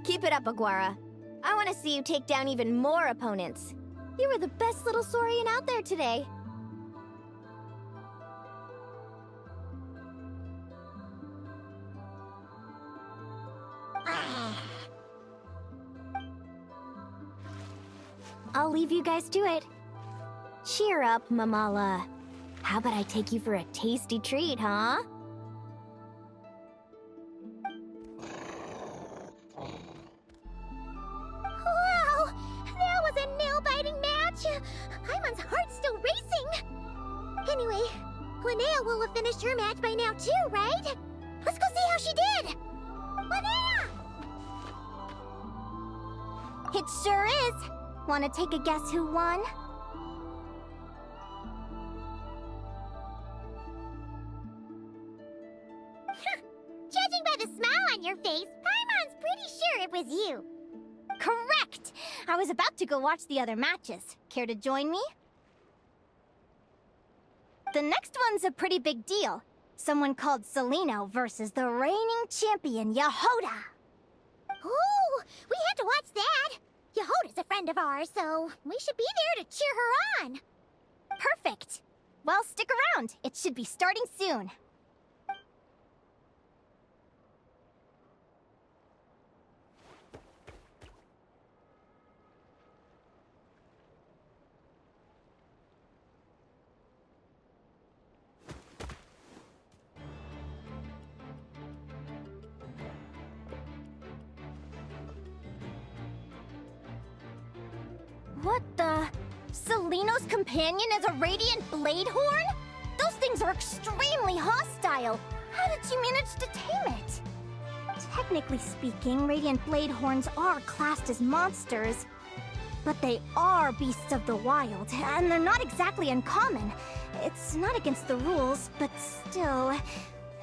Keep it up, Aguara. I want to see you take down even more opponents. You were the best little Saurian out there today. I'll leave you guys to it. Cheer up, Mamala. How about I take you for a tasty treat, huh? Wow! That was a nail-biting match! Paimon's heart's still racing! Anyway, Linnea will have finished her match by now too, right? Let's go see how she did! Linnea! It sure is. Wanna take a guess who won? Judging by the smile on your face, Paimon's pretty sure it was you. Correct! I was about to go watch the other matches. Care to join me? The next one's a pretty big deal. Someone called Celino versus the reigning champion, Yehoda. Ooh, we have to watch that. Yehoda's a friend of ours, so we should be there to cheer her on. Perfect. Well, stick around. It should be starting soon. What the? Celino's companion is a radiant blade horn? Those things are extremely hostile. How did you manage to tame it? Technically speaking, radiant blade horns are classed as monsters. But they are beasts of the wild, and they're not exactly uncommon. It's not against the rules, but still,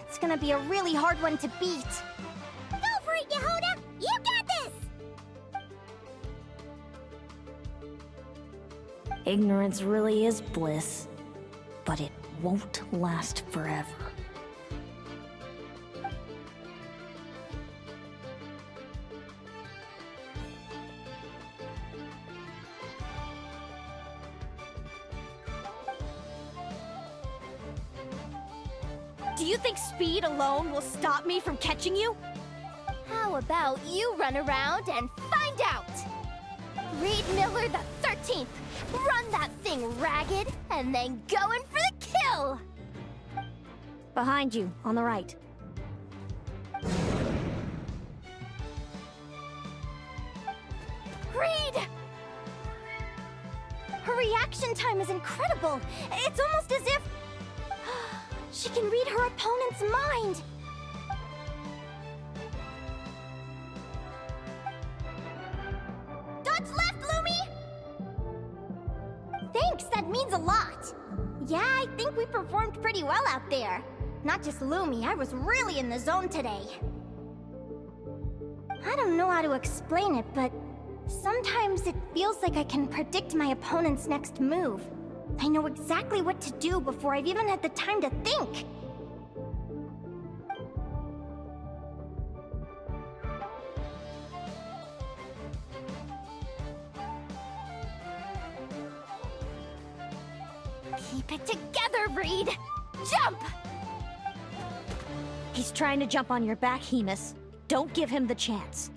it's gonna be a really hard one to beat. Go for it, Yehoda! You got this! Ignorance really is bliss, but it won't last forever. Do you think speed alone will stop me from catching you? How about you run around and find out? Reed Miller the 13th! Run that thing ragged, and then go in for the kill! Behind you, on the right. Reed! Her reaction time is incredible! It's almost as if she can read her opponent's mind! Dodge left, Lumi! Thanks, that means a lot! Yeah, I think we performed pretty well out there. Not just Lumi, I was really in the zone today. I don't know how to explain it, but sometimes it feels like I can predict my opponent's next move. I know exactly what to do before I've even had the time to think. Keep it together, Reed! Jump! He's trying to jump on your back, Hemus. Don't give him the chance.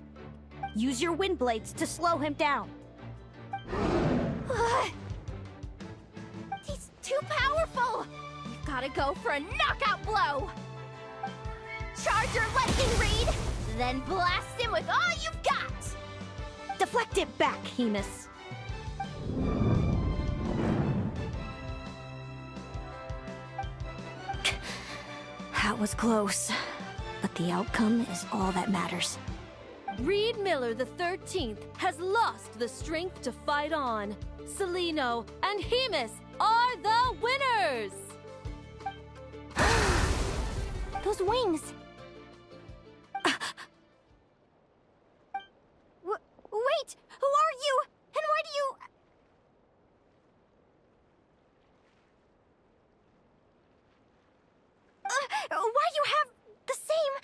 Use your wind blades to slow him down. He's too powerful! You've gotta go for a knockout blow! Charge your lightning, Reed! Then blast him with all you've got! Deflect it back, Hemus. That was close, but the outcome is all that matters. Reed Miller the 13th has lost the strength to fight on. Celino and Hemus are the winners! Those wings! Wait! Who are you? And why do you... why you have the same...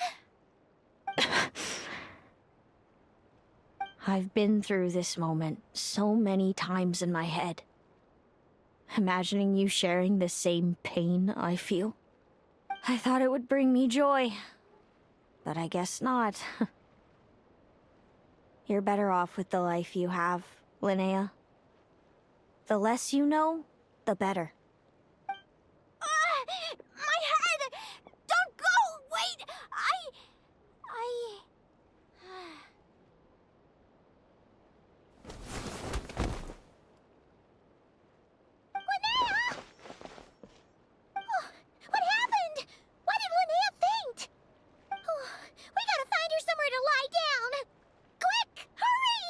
I've been through this moment so many times in my head. Imagining you sharing the same pain I feel. I thought it would bring me joy, but I guess not. You're better off with the life you have, Linnea. The less you know, the better. My head! Don't go! Wait! Linnea! Oh, what happened? Why did Linnea faint? Oh, we gotta find her somewhere to lie down. Quick, hurry!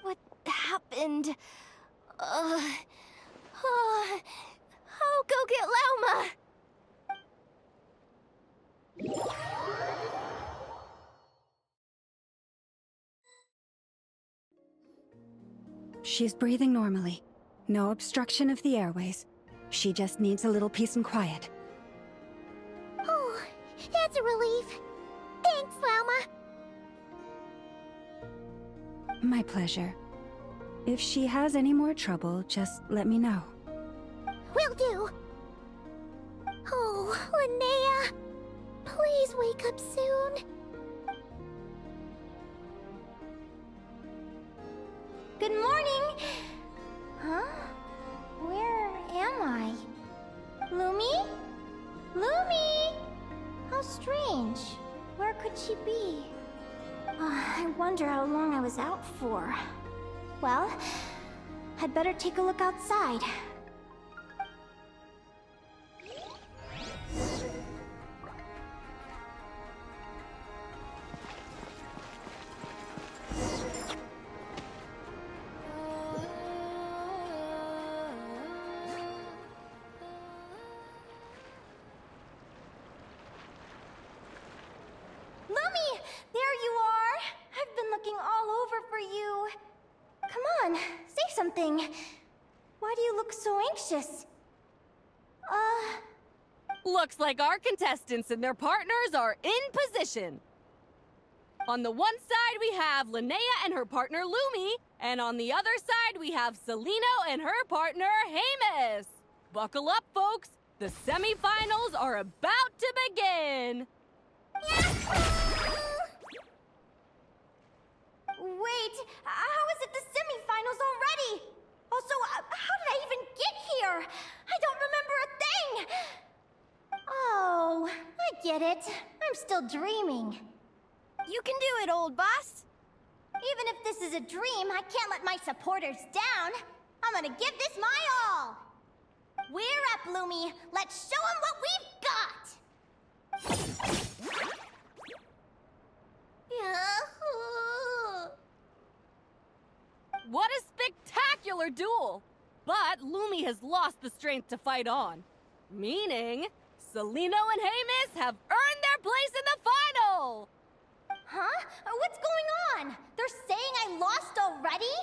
What happened? I'll go get Lauma! She's breathing normally. No obstruction of the airways. She just needs a little peace and quiet. Oh, that's a relief. Thanks, Lauma. My pleasure. If she has any more trouble, just let me know. Will do. Oh, Linnea. Please wake up soon. Good morning! Huh? Where am I? Lumi? Lumi! How strange. Where could she be? I wonder how long I was out for. Well, I'd better take a look outside. Lumi! There you are! I've been looking all over for you. Come on, say something. Why do you look so anxious? Looks like our contestants and their partners are in position. On the one side, we have Linnea and her partner Lumi, and on the other side, we have Celino and her partner Hamus. Buckle up, folks. The semifinals are about to begin. Wait, how is it the semifinals already? Also, how did I even get here? I don't remember a thing! Oh, I get it. I'm still dreaming. You can do it, old boss. Even if this is a dream, I can't let my supporters down. I'm gonna give this my all. We're up, Lumi. Let's show them what we've got! What a spectacular duel! But Lumi has lost the strength to fight on. Meaning, Celino and Hamus have earned their place in the final! Huh? What's going on? They're saying I lost already?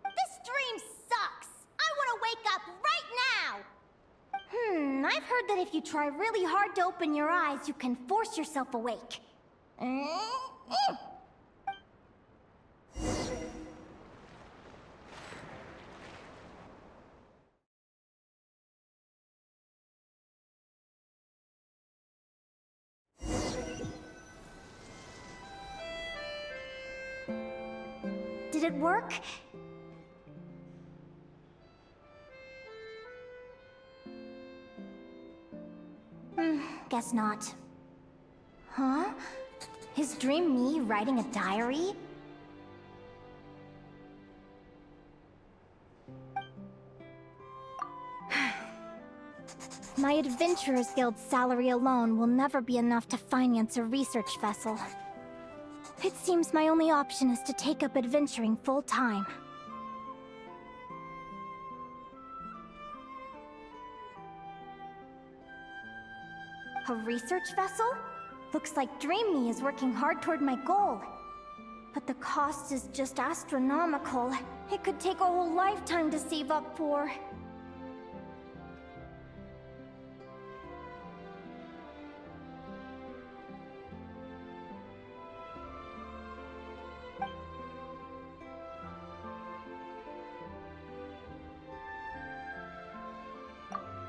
This dream sucks! I want to wake up right now! I've heard that if you try really hard to open your eyes, you can force yourself awake. Did it work? Guess not. Huh? Is dream me writing a diary? My Adventurers Guild salary alone will never be enough to finance a research vessel. It seems my only option is to take up adventuring full-time. A research vessel? Looks like Dream Me is working hard toward my goal. But the cost is just astronomical. It could take a whole lifetime to save up for.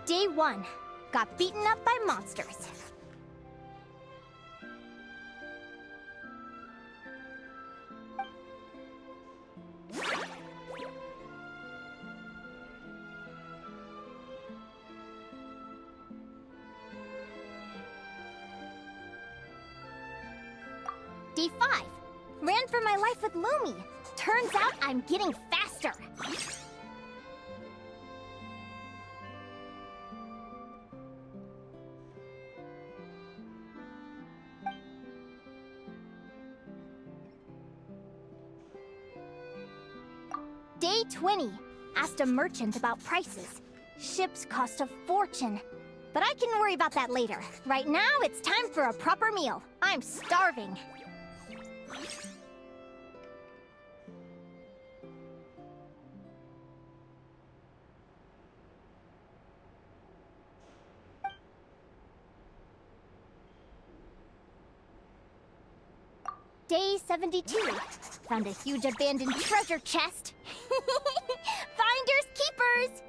Day 1. Got beaten up by monsters. Day 5. Ran for my life with Lumi. Turns out I'm getting faster. Day 20. Asked a merchant about prices. Ships cost a fortune. But I can worry about that later. Right now, it's time for a proper meal. I'm starving. Day 72. Found a huge abandoned treasure chest. Finders keepers!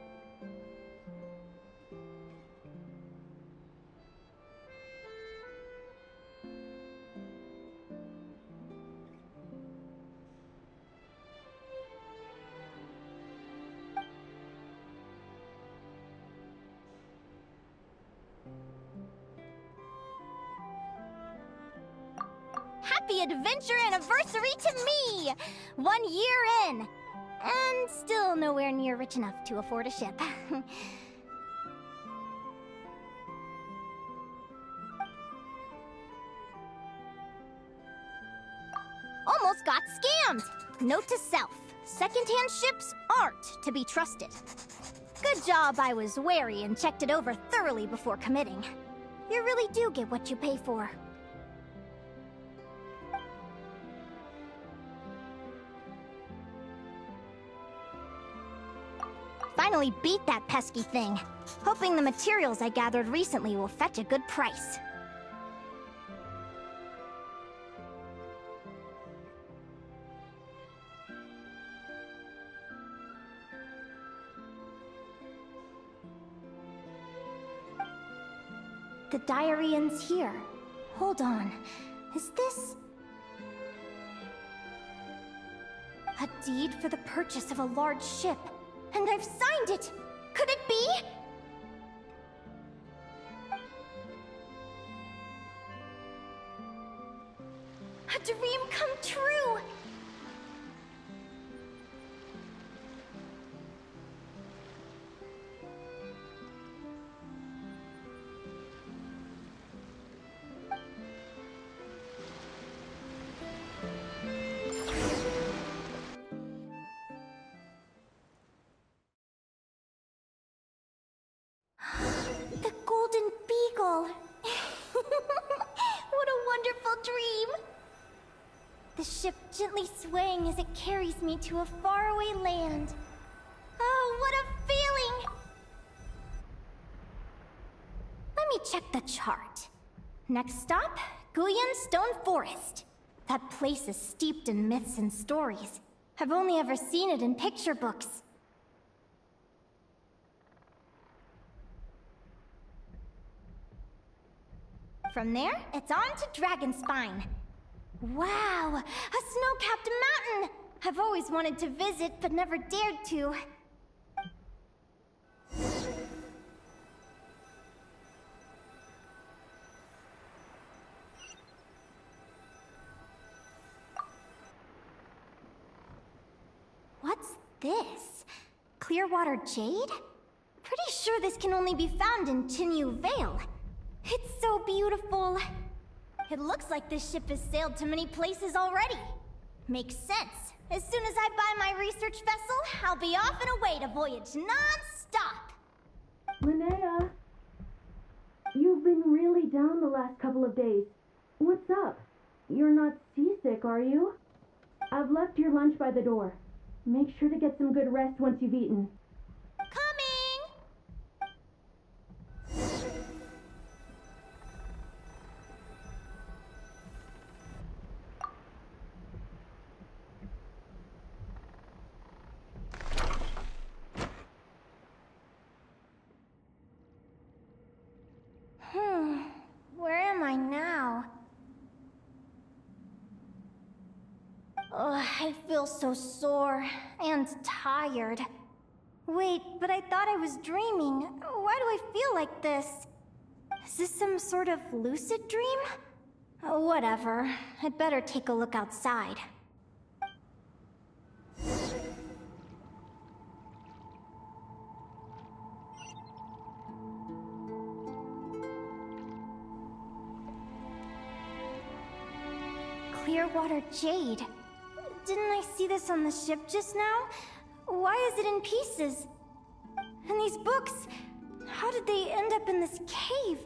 Happy adventure anniversary to me! 1 year in! And still nowhere near rich enough to afford a ship. Almost got scammed! Note to self, secondhand ships aren't to be trusted. Good job I was wary and checked it over thoroughly before committing. You really do get what you pay for. Finally beat that pesky thing. Hoping the materials I gathered recently will fetch a good price. The diary ends here. Hold on. Is this... a deed for the purchase of a large ship? And I've signed it! Could it be? A dream come true! The Golden Beagle! What a wonderful dream! The ship gently swaying as it carries me to a faraway land. Oh, what a feeling! Let me check the chart. Next stop, Guyan Stone Forest. That place is steeped in myths and stories. I've only ever seen it in picture books. From there, it's on to Dragonspine. Wow, a snow-capped mountain! I've always wanted to visit, but never dared to. What's this? Clearwater jade? Pretty sure this can only be found in Chinyu Vale. It's so beautiful. It looks like this ship has sailed to many places already. Makes sense. As soon as I buy my research vessel, I'll be off and away to voyage non-stop. Linnea! You've been really down the last couple of days. What's up? You're not seasick, are you? I've left your lunch by the door. Make sure to get some good rest once you've eaten. Where am I now? Ugh, I feel so sore and tired. Wait, but I thought I was dreaming. Why do I feel like this? Is this some sort of lucid dream? Whatever. I'd better take a look outside. Clearwater jade. Didn't I see this on the ship just now? Why is it in pieces? And these books, how did they end up in this cave?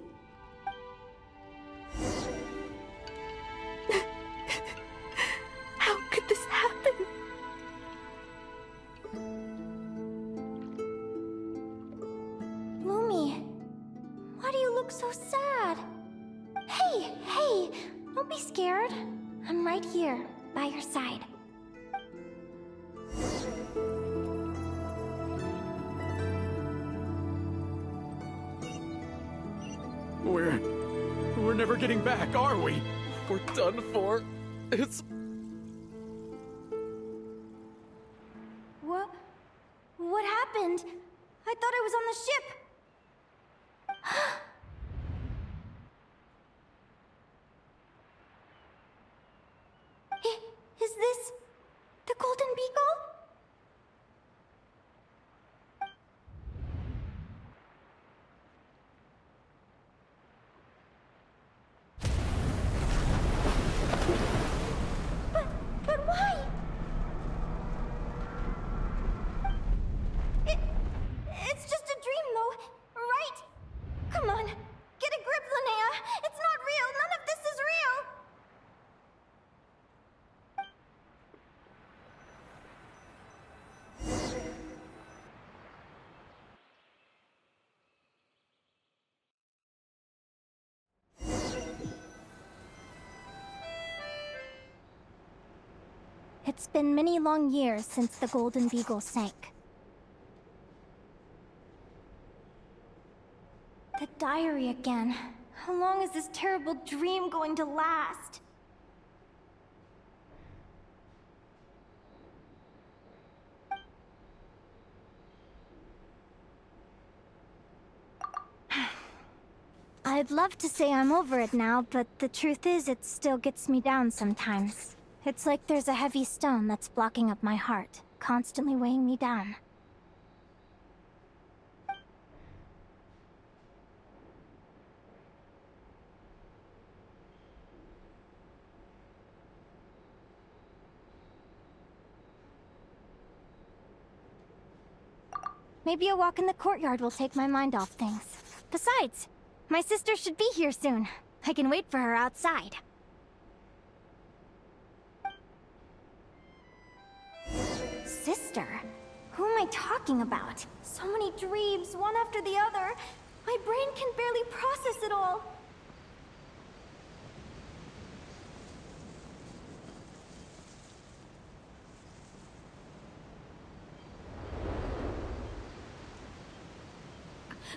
How could this happen? Lumi, why do you look so sad? Hey, don't be scared. I'm right here, by your side. We're never getting back, are we? We're done for. It's... What happened? I thought I was on the ship. Is this the Golden Beagle? But why? It's just a dream, though, right? Come on, get a grip, Linnea. It's not real. None of this is real. It's been many long years since the Golden Beagle sank. The diary again. How long is this terrible dream going to last? I'd love to say I'm over it now, but the truth is it still gets me down sometimes. It's like there's a heavy stone that's blocking up my heart, constantly weighing me down. Maybe a walk in the courtyard will take my mind off things. Besides, my sister should be here soon. I can wait for her outside. Sister? Who am I talking about? So many dreams, one after the other. My brain can barely process it all.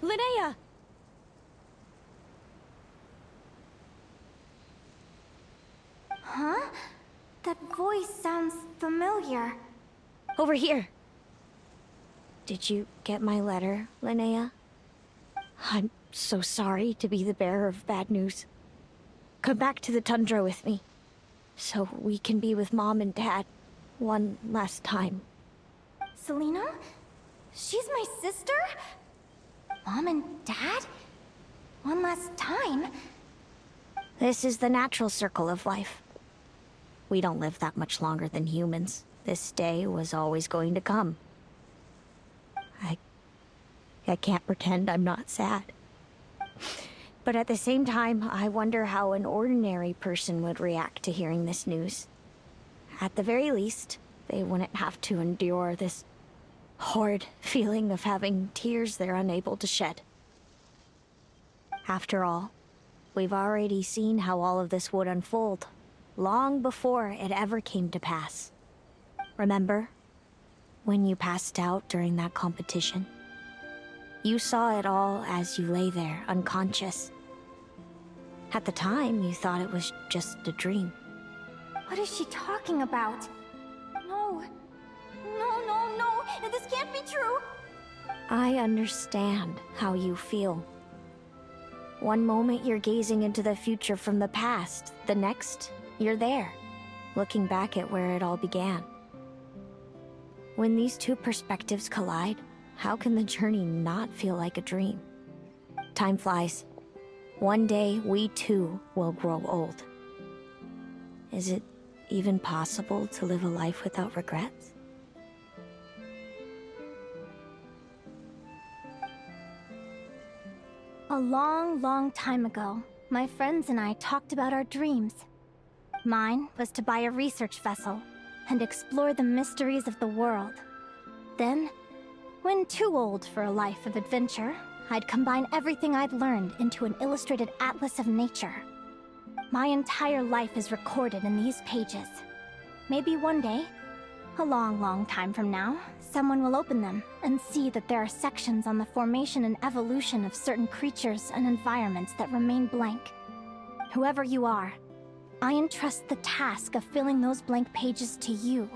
Linnea! Huh? That voice sounds familiar. Over here. Did you get my letter, Linnea? I'm so sorry to be the bearer of bad news. Come back to the tundra with me, so we can be with Mom and Dad one last time. Selena? She's my sister? Mom and Dad? One last time? This is the natural circle of life. We don't live that much longer than humans. This day was always going to come. I can't pretend I'm not sad. But at the same time, I wonder how an ordinary person would react to hearing this news. At the very least, they wouldn't have to endure this horrid feeling of having tears they're unable to shed. After all, we've already seen how all of this would unfold, long before it ever came to pass. Remember, when you passed out during that competition? You saw it all as you lay there, unconscious. At the time, you thought it was just a dream. What is she talking about? No. No, this can't be true. I understand how you feel. One moment you're gazing into the future from the past, the next, you're there, looking back at where it all began. When these two perspectives collide, how can the journey not feel like a dream? Time flies. One day, we too will grow old. Is it even possible to live a life without regrets? A long, long time ago, my friends and I talked about our dreams. Mine was to buy a research vessel and explore the mysteries of the world. Then, when too old for a life of adventure, I'd combine everything I'd learned into an illustrated atlas of nature. My entire life is recorded in these pages. Maybe one day, a long, long time from now, someone will open them and see that there are sections on the formation and evolution of certain creatures and environments that remain blank. Whoever you are, I entrust the task of filling those blank pages to you.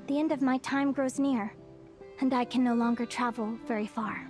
The end of my time grows near, and I can no longer travel very far.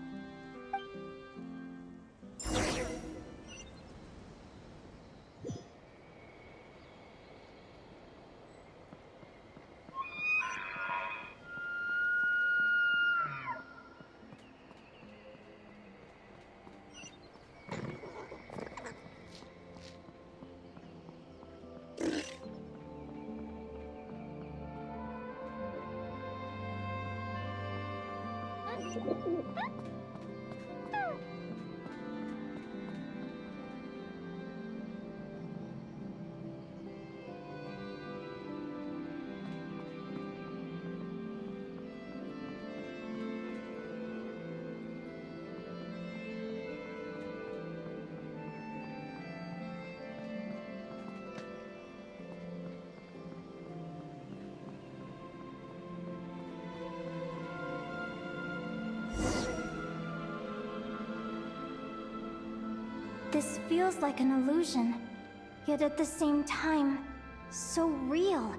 This feels like an illusion, yet at the same time, so real.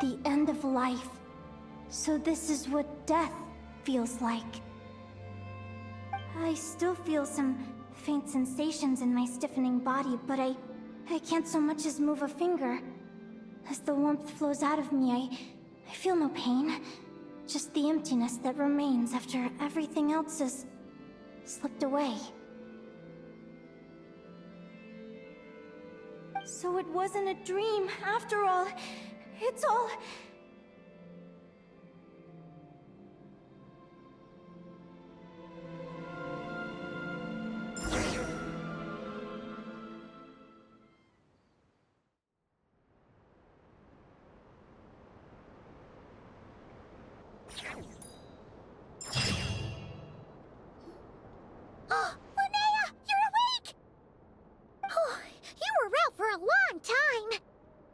The end of life. So this is what death feels like. I still feel some faint sensations in my stiffening body, but I can't so much as move a finger. As the warmth flows out of me, I feel no pain. Just the emptiness that remains after everything else has slipped away. So it wasn't a dream, after all. It's all... Oh, Linnea, you're awake! Oh, you were out for a long time.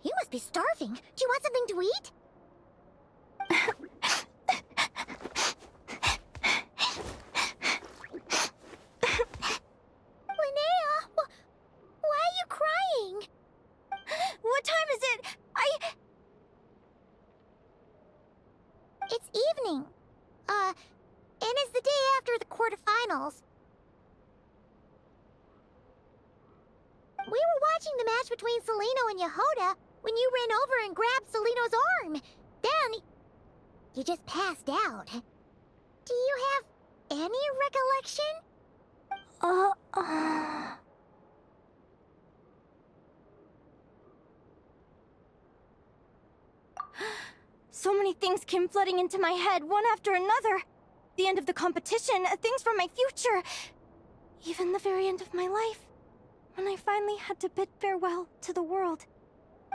You must be starving. Do you want something to eat? Linnea, why are you crying? What time is it? It's evening. And it's the day after the quarterfinals. We were watching the match between Celino and Yehoda when you ran over and grabbed Celino's arm. Then, you just passed out. Do you have any recollection? So many things came flooding into my head, one after another. The end of the competition, things from my future. Even the very end of my life, when I finally had to bid farewell to the world.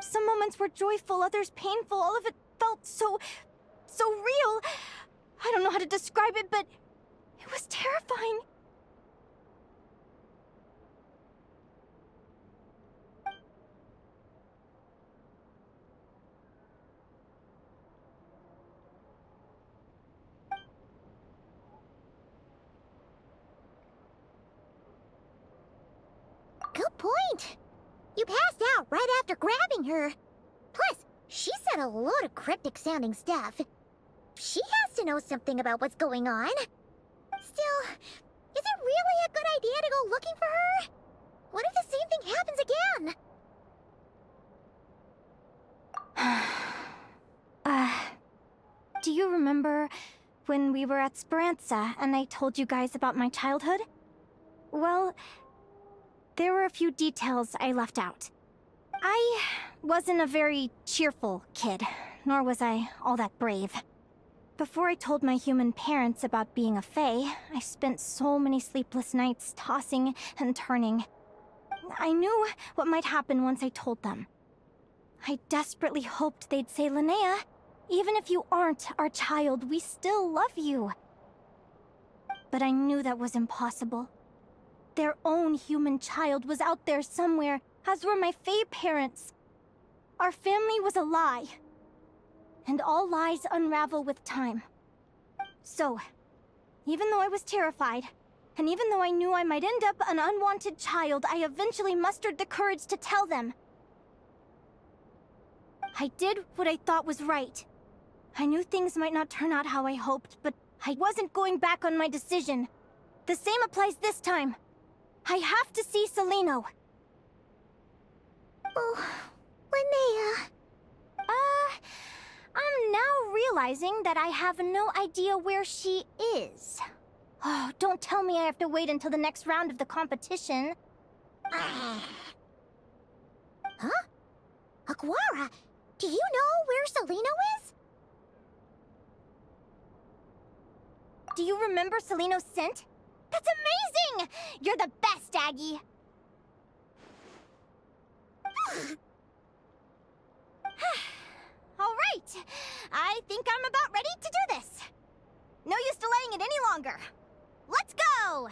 Some moments were joyful, others painful. All of it felt so real. I don't know how to describe it, but it was terrifying. Good point. You passed out right after grabbing her. Plus, she said a load of cryptic-sounding stuff. She has to know something about what's going on. Still, is it really a good idea to go looking for her? What if the same thing happens again? Do you remember when we were at Speranza and I told you guys about my childhood? Well, there were a few details I left out. I wasn't a very cheerful kid, nor was I all that brave. Before I told my human parents about being a fae, I spent so many sleepless nights tossing and turning. I knew what might happen once I told them. I desperately hoped they'd say, "Linnea, even if you aren't our child, we still love you." But I knew that was impossible. Their own human child was out there somewhere, as were my fae parents. Our family was a lie. And all lies unravel with time. So, even though I was terrified, and even though I knew I might end up an unwanted child, I eventually mustered the courage to tell them. I did what I thought was right. I knew things might not turn out how I hoped, but I wasn't going back on my decision. The same applies this time. I have to see Celino. Oh, Linnea. I'm now realizing that I have no idea where she is. Oh, don't tell me I have to wait until the next round of the competition. Huh? Aguara, do you know where Celino is? Do you remember Celino's scent? That's amazing! You're the best, Aggie! All right, I think I'm about ready to do this. No use delaying it any longer. Let's go!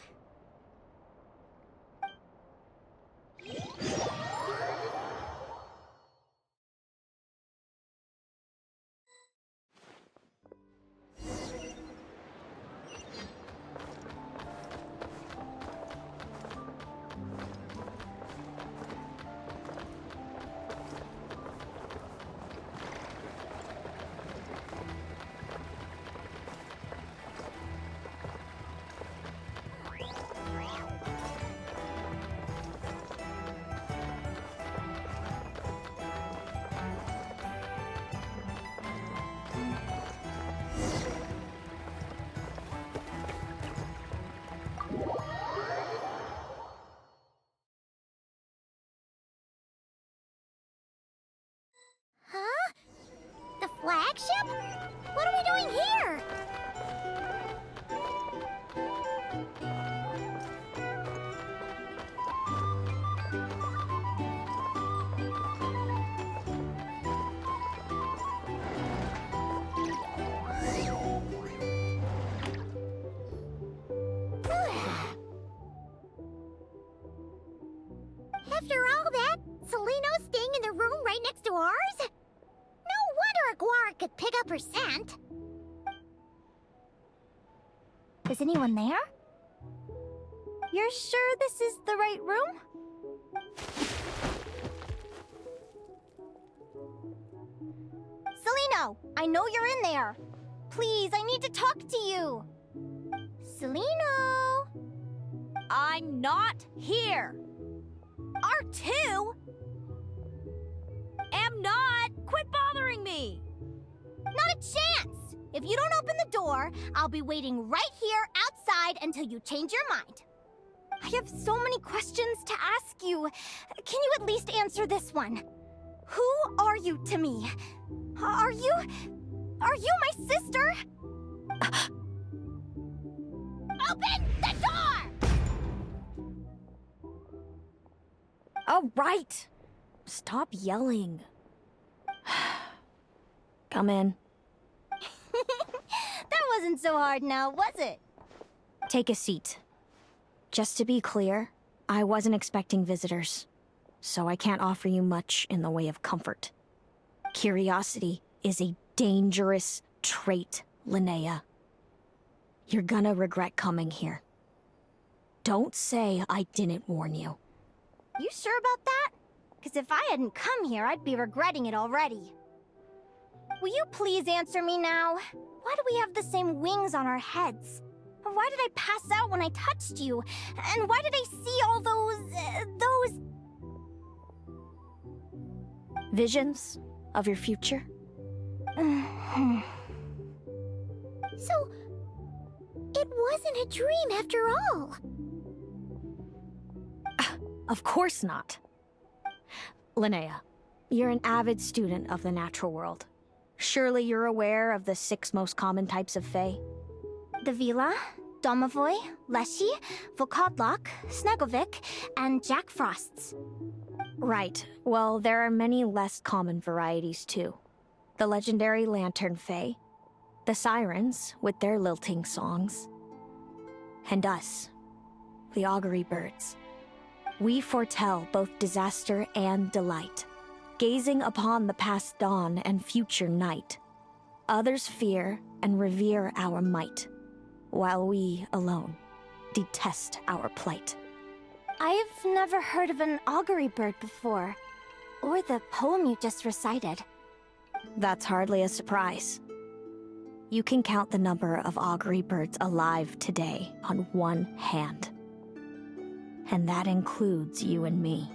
Huh? The flagship? What are we doing here? After all that, Celino's staying in the room right next to ours? No wonder Aguara could pick up her scent. Is anyone there? You're sure this is the right room? Celino, I know you're in there. Please, I need to talk to you. Celino? I'm not here. R2? Am not. Quit bothering me. Not a chance. If you don't open the door, I'll be waiting right here outside until you change your mind. I have so many questions to ask you. Can you at least answer this one? Who are you to me? Are you my sister? Open the door! All right. Stop yelling. Come in. That wasn't so hard now, was it? Take a seat. Just to be clear, I wasn't expecting visitors, so I can't offer you much in the way of comfort. Curiosity is a dangerous trait, Linnea. You're gonna regret coming here. Don't say I didn't warn you. You sure about that? Because if I hadn't come here, I'd be regretting it already. Will you please answer me now? Why do we have the same wings on our heads? Why did I pass out when I touched you? And why did I see all those... Visions of your future? So, it wasn't a dream after all. Of course not. Linnea, you're an avid student of the natural world. Surely you're aware of the 6 most common types of Fae? The Vila, Domovoy, Leshy, Volkodlok, Snegovic, and Jack Frosts. Right. Well, there are many less common varieties, too. The legendary Lantern Fae, the Sirens, with their lilting songs, and us, the Augury Birds. We foretell both disaster and delight, gazing upon the past dawn and future night. Others fear and revere our might, while we alone detest our plight. I've never heard of an augury bird before, or the poem you just recited. That's hardly a surprise. You can count the number of augury birds alive today on one hand. And that includes you and me.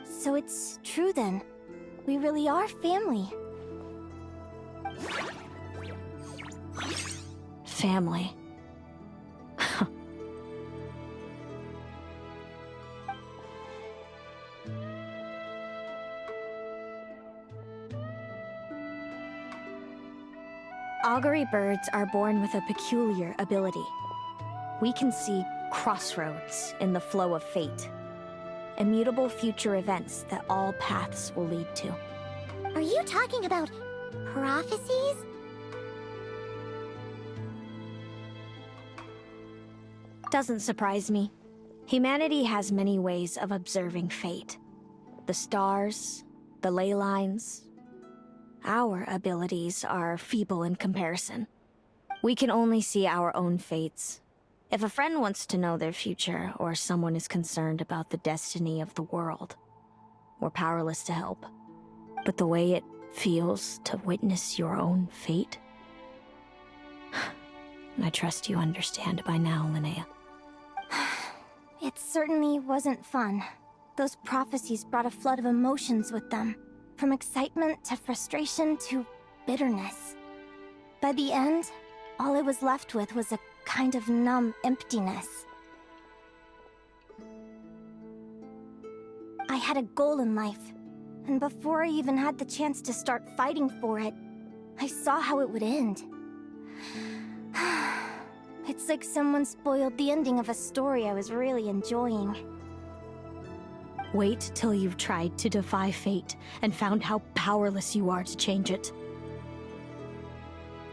So it's true then. We really are family. Family. Augury birds are born with a peculiar ability. We can see crossroads in the flow of fate. Immutable future events that all paths will lead to. Are you talking about prophecies? Doesn't surprise me. Humanity has many ways of observing fate. The stars, the ley lines. Our abilities are feeble in comparison. We can only see our own fates. If a friend wants to know their future, or someone is concerned about the destiny of the world, we're powerless to help. But the way it feels to witness your own fate, I trust you understand by now, Linnea. It certainly wasn't fun. Those prophecies brought a flood of emotions with them. From excitement to frustration to bitterness. By the end, all I was left with was a kind of numb emptiness. I had a goal in life, and before I even had the chance to start fighting for it, I saw how it would end. It's like someone spoiled the ending of a story I was really enjoying. Wait till you've tried to defy fate and found how powerless you are to change it.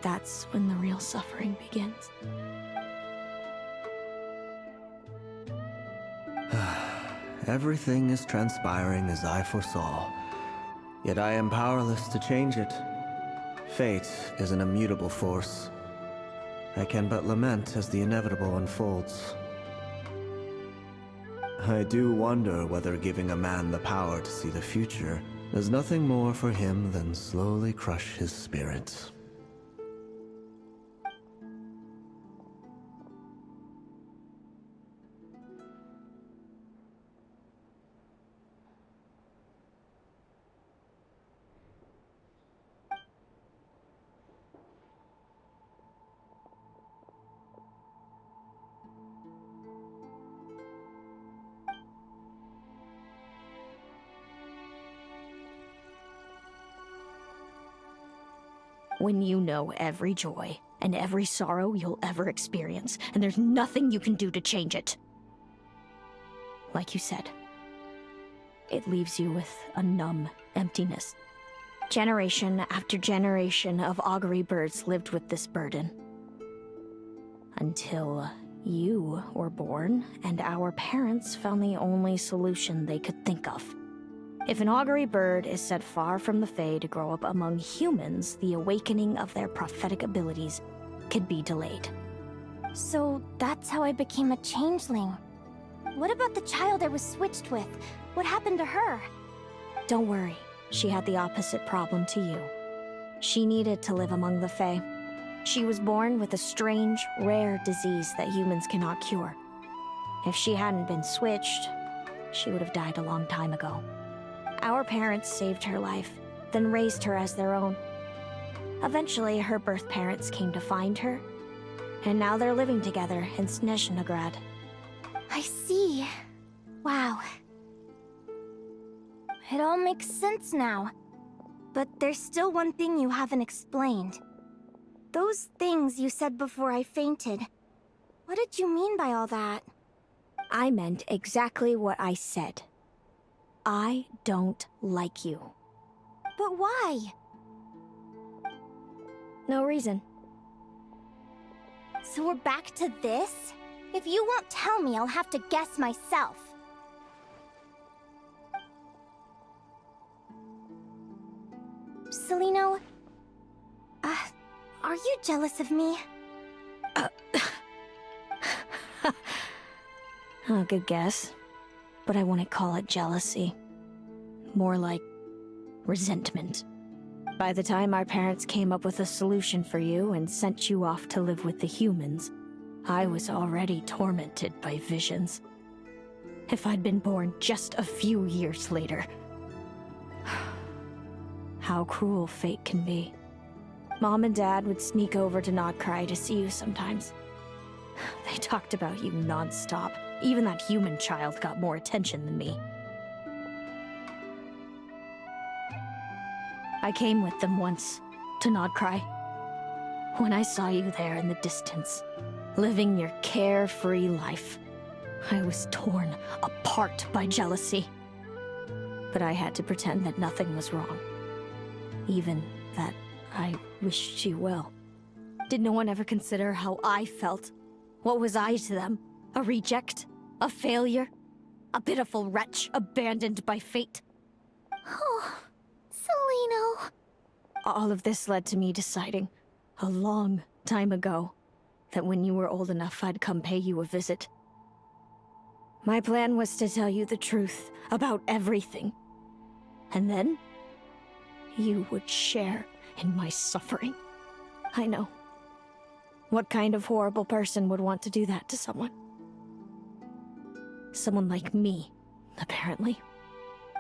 That's when the real suffering begins. Everything is transpiring as I foresaw, yet I am powerless to change it. Fate is an immutable force. I can but lament as the inevitable unfolds. I do wonder whether giving a man the power to see the future does nothing more for him than slowly crush his spirit. When you know every joy and every sorrow you'll ever experience, and there's nothing you can do to change it. Like you said, it leaves you with a numb emptiness. Generation after generation of augury birds lived with this burden. Until you were born, and our parents found the only solution they could think of. If an augury bird is set far from the Fae to grow up among humans, the awakening of their prophetic abilities could be delayed. So that's how I became a changeling. What about the child I was switched with? What happened to her? Don't worry, she had the opposite problem to you. She needed to live among the Fae. She was born with a strange, rare disease that humans cannot cure. If she hadn't been switched, she would have died a long time ago. Our parents saved her life, then raised her as their own. Eventually, her birth parents came to find her, and now they're living together in Snezhnograd. I see. Wow. It all makes sense now. But there's still one thing you haven't explained. Those things you said before I fainted. What did you mean by all that? I meant exactly what I said. I don't like you. But why? No reason. So we're back to this? If you won't tell me, I'll have to guess myself. Celino, are you jealous of me? Good guess. But I wouldn't call it jealousy. More like resentment. By the time our parents came up with a solution for you and sent you off to live with the humans, I was already tormented by visions. If I'd been born just a few years later. How cruel fate can be. Mom and Dad would sneak over to Nodcry to see you sometimes. They talked about you non-stop. Even that human child got more attention than me. I came with them once, to Nodcry. When I saw you there in the distance, living your carefree life, I was torn apart by jealousy. But I had to pretend that nothing was wrong. Even that I wished you well. Did no one ever consider how I felt? What was I to them? A reject? A failure? A pitiful wretch abandoned by fate? Oh, Celino. All of this led to me deciding, a long time ago, that when you were old enough I'd come pay you a visit. My plan was to tell you the truth about everything. And then, you would share in my suffering. I know. What kind of horrible person would want to do that to someone? Someone like me, apparently.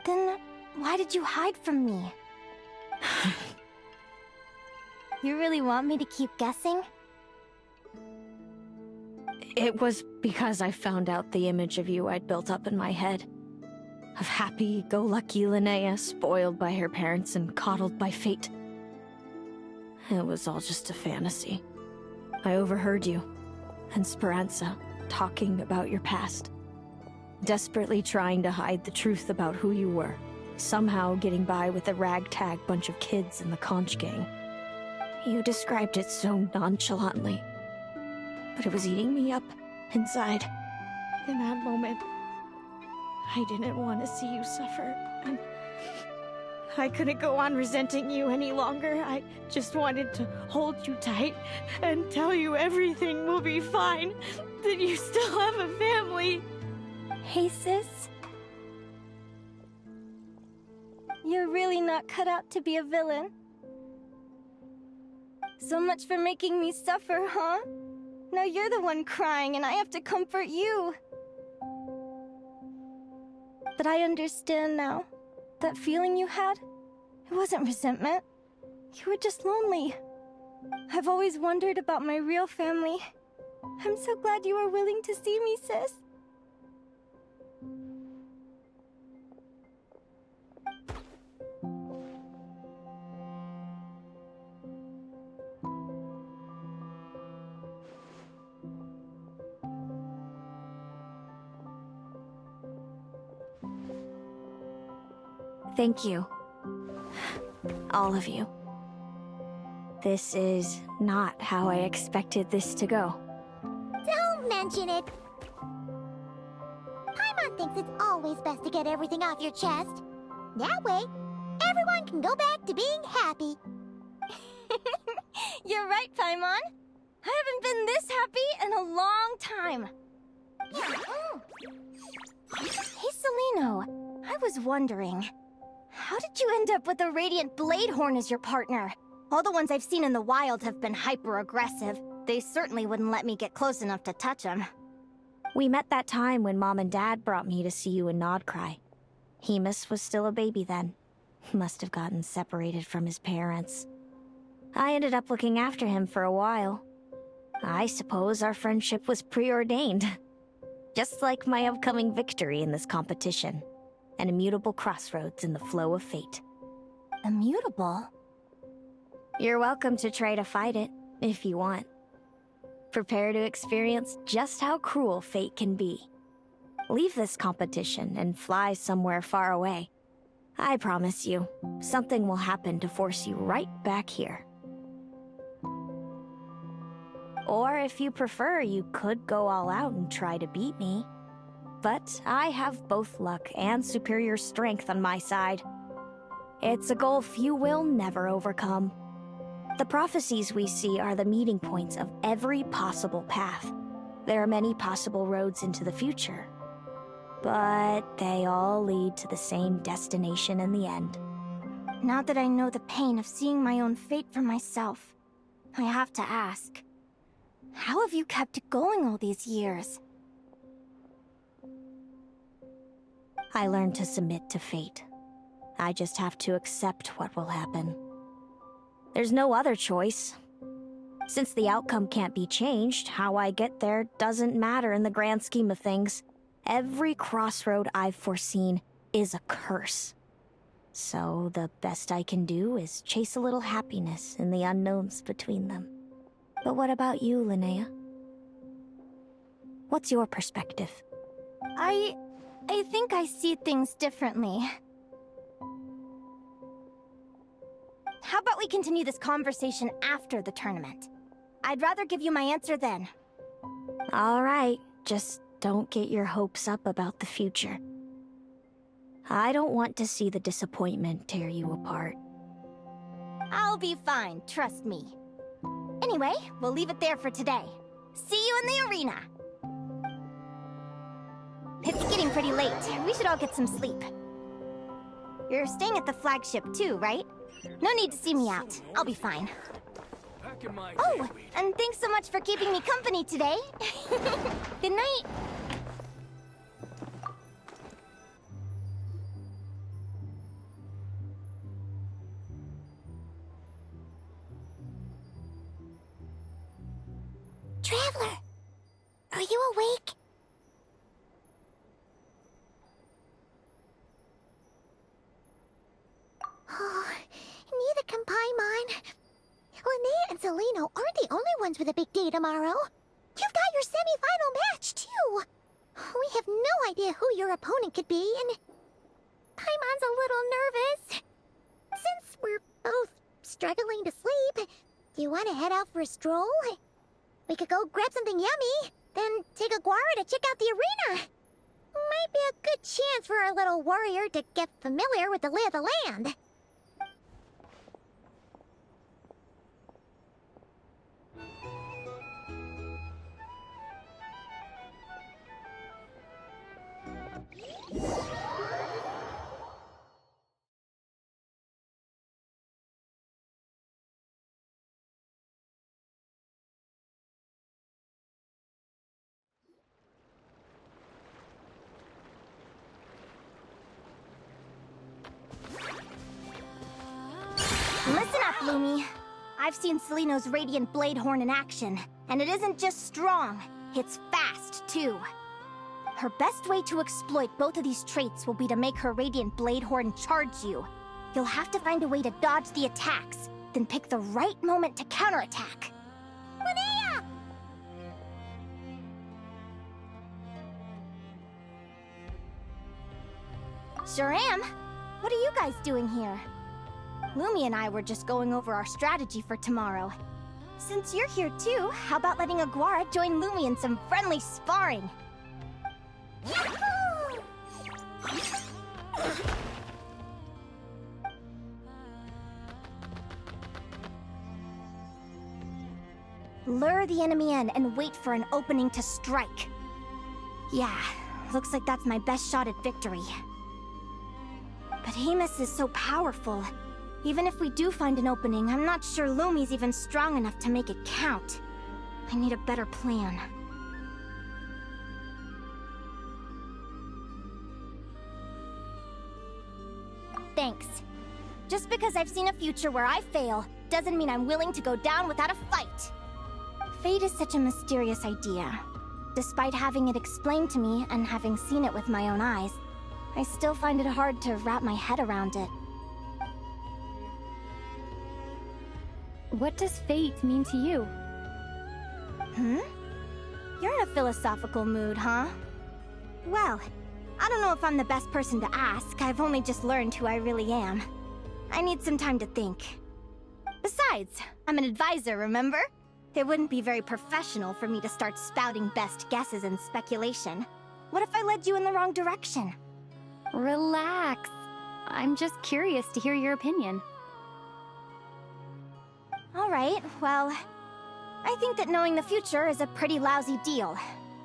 Then why did you hide from me? You really want me to keep guessing? It was because I found out the image of you I'd built up in my head. Of happy-go-lucky Linnea, spoiled by her parents and coddled by fate. It was all just a fantasy. I overheard you, and Speranza, talking about your past. Desperately trying to hide the truth about who you were. Somehow getting by with a ragtag bunch of kids in the conch gang. You described it so nonchalantly. But it was eating me up, inside. In that moment, I didn't want to see you suffer, and I couldn't go on resenting you any longer. I just wanted to hold you tight and tell you everything will be fine, that you still have a family. Hey, sis. You're really not cut out to be a villain. So much for making me suffer, huh? Now you're the one crying and I have to comfort you. But I understand now. That feeling you had, it wasn't resentment. You were just lonely. I've always wondered about my real family. I'm so glad you were willing to see me, sis. Thank you. All of you. This is not how I expected this to go. Don't mention it. Paimon thinks it's always best to get everything off your chest. That way, everyone can go back to being happy. You're right, Paimon. I haven't been this happy in a long time. Hey, Celino. I was wondering, how did you end up with a Radiant Bladehorn as your partner? All the ones I've seen in the wild have been hyper-aggressive. They certainly wouldn't let me get close enough to touch them. We met that time when Mom and Dad brought me to see you in Nodcry. Hemus was still a baby then. Must have gotten separated from his parents. I ended up looking after him for a while. I suppose our friendship was preordained. Just like my upcoming victory in this competition. An immutable crossroads in the flow of fate. Immutable? You're welcome to try to fight it, if you want. Prepare to experience just how cruel fate can be. Leave this competition and fly somewhere far away. I promise you, something will happen to force you right back here. Or if you prefer, you could go all out and try to beat me. But I have both luck and superior strength on my side. It's a goal few will never overcome. The prophecies we see are the meeting points of every possible path. There are many possible roads into the future. But they all lead to the same destination in the end. Now that I know the pain of seeing my own fate for myself, I have to ask, how have you kept it going all these years? I learned to submit to fate. I just have to accept what will happen. There's no other choice. Since the outcome can't be changed, how I get there doesn't matter in the grand scheme of things. Every crossroad I've foreseen is a curse. So the best I can do is chase a little happiness in the unknowns between them. But what about you, Linnea? What's your perspective? I think I see things differently. How about we continue this conversation after the tournament? I'd rather give you my answer then. All right, just don't get your hopes up about the future. I don't want to see the disappointment tear you apart. I'll be fine, trust me. Anyway, we'll leave it there for today. See you in the arena! It's getting pretty late. We should all get some sleep. You're staying at the flagship too, right? No need to see me out. I'll be fine. Oh, and thanks so much for keeping me company today. Good night. Traveler, are you awake? Oh, neither can Paimon. Linnea and Celino aren't the only ones with a big day tomorrow. You've got your semi-final match, too. We have no idea who your opponent could be, and Paimon's a little nervous. Since we're both struggling to sleep, do you want to head out for a stroll? We could go grab something yummy, then take a guara to check out the arena. Might be a good chance for our little warrior to get familiar with the lay of the land. Listen up, Lumi. I've seen Celino's Radiant Bladehorn in action, and it isn't just strong, it's fast, too. Her best way to exploit both of these traits will be to make her Radiant Bladehorn charge you. You'll have to find a way to dodge the attacks, then pick the right moment to counterattack. Linnea! Sure am. What are you guys doing here? Lumi and I were just going over our strategy for tomorrow. Since you're here too, how about letting Aguara join Lumi in some friendly sparring? Yahoo! Lure the enemy in and wait for an opening to strike. Yeah, looks like that's my best shot at victory. But Amos is so powerful. Even if we do find an opening, I'm not sure Lumi's even strong enough to make it count. I need a better plan. Thanks. Just because I've seen a future where I fail, doesn't mean I'm willing to go down without a fight. Fate is such a mysterious idea. Despite having it explained to me and having seen it with my own eyes, I still find it hard to wrap my head around it. What does fate mean to you? You're in a philosophical mood, huh? Well, I don't know if I'm the best person to ask. I've only just learned who I really am. I need some time to think. Besides, I'm an advisor, remember? It wouldn't be very professional for me to start spouting best guesses and speculation. What if I led you in the wrong direction? Relax. I'm just curious to hear your opinion. Alright, well, I think that knowing the future is a pretty lousy deal.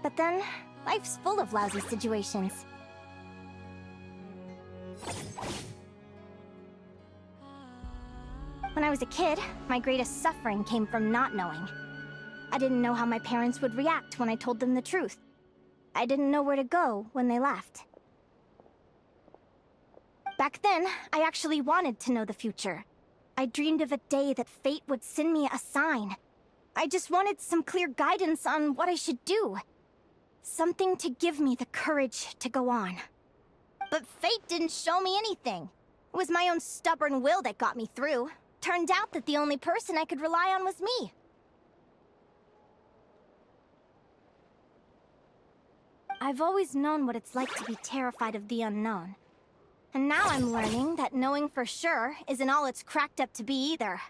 But then, life's full of lousy situations. When I was a kid, my greatest suffering came from not knowing. I didn't know how my parents would react when I told them the truth. I didn't know where to go when they left. Back then, I actually wanted to know the future. I dreamed of a day that fate would send me a sign. I just wanted some clear guidance on what I should do. Something to give me the courage to go on. But fate didn't show me anything. It was my own stubborn will that got me through. Turned out that the only person I could rely on was me. I've always known what it's like to be terrified of the unknown. And now I'm learning that knowing for sure isn't all it's cracked up to be either.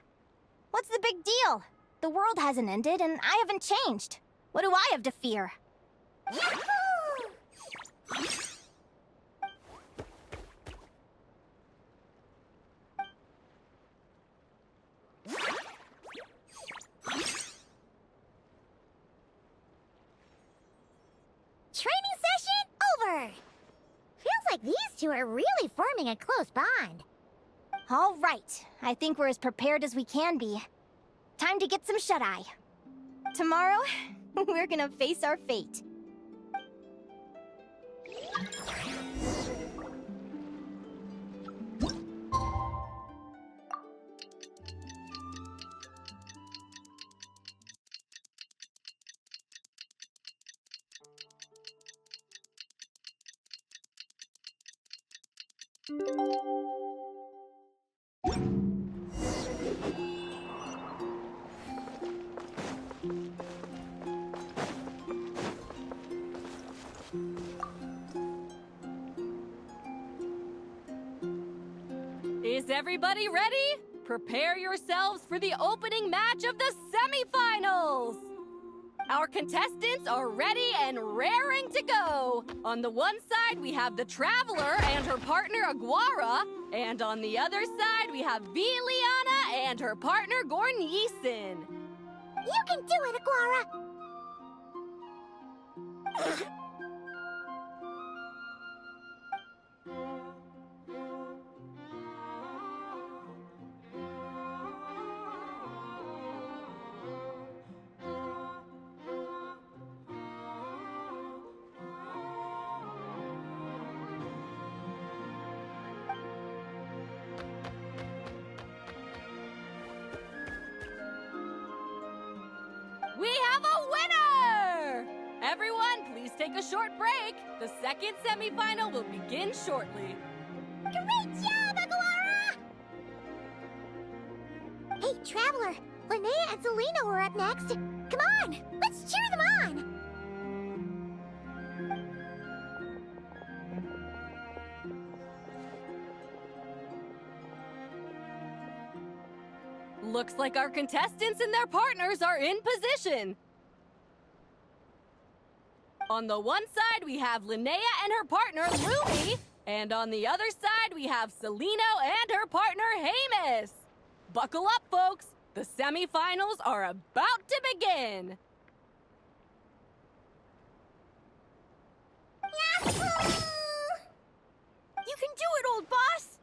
What's the big deal? The world hasn't ended and I haven't changed. What do I have to fear? Yahoo! Training session over! Feels like these two are really forming a close bond. All right, I think we're as prepared as we can be. Time to get some shut-eye. Tomorrow, we're gonna face our fate. Is everybody ready? Prepare yourselves for the opening match of the semifinals! Our contestants are ready and raring to go. On the one side, we have the Traveler and her partner Aguara, and on the other side, we have Linnea and her partner Gornyesin. You can do it, Aguara! We have a winner! Everyone, please take a short break. The second semifinal will begin shortly. Great job, Aguara! Hey, Traveler, Linnea and Selena were up next. Come on, let's cheer them on! Looks like our contestants and their partners are in position. On the one side, we have Linnea and her partner, Lumi. And on the other side, we have Celino and her partner, Hamus. Buckle up, folks. The semifinals are about to begin. Yahoo! You can do it, old boss!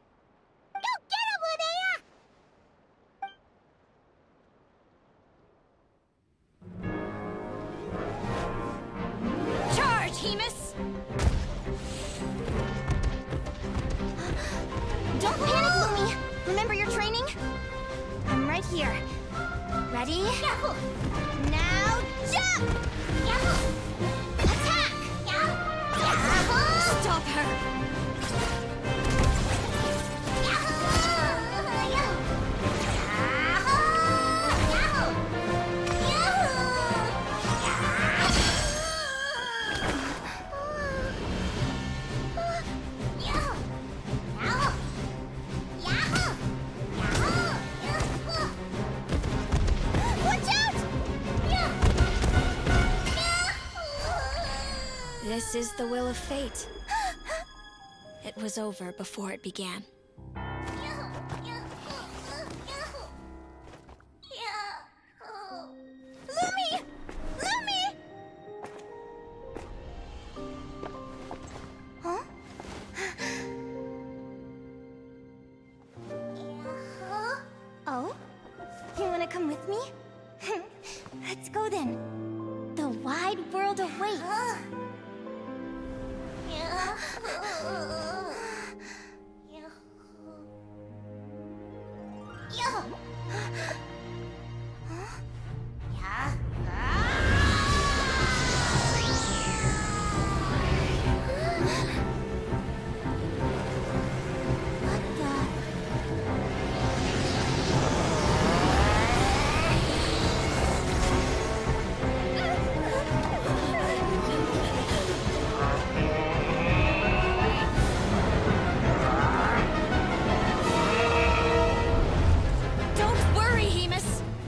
Go get him, Linnea! Charge, Hamus! Don't panic, Lumi! Remember your training? I'm right here. Ready? Yahoo! Now, jump! Yahoo! Attack! Yahoo! Stop her! This is the will of fate. It was over before it began. Lumi! Lumi! Huh? Oh? You wanna come with me? Let's go then. The wide world awaits.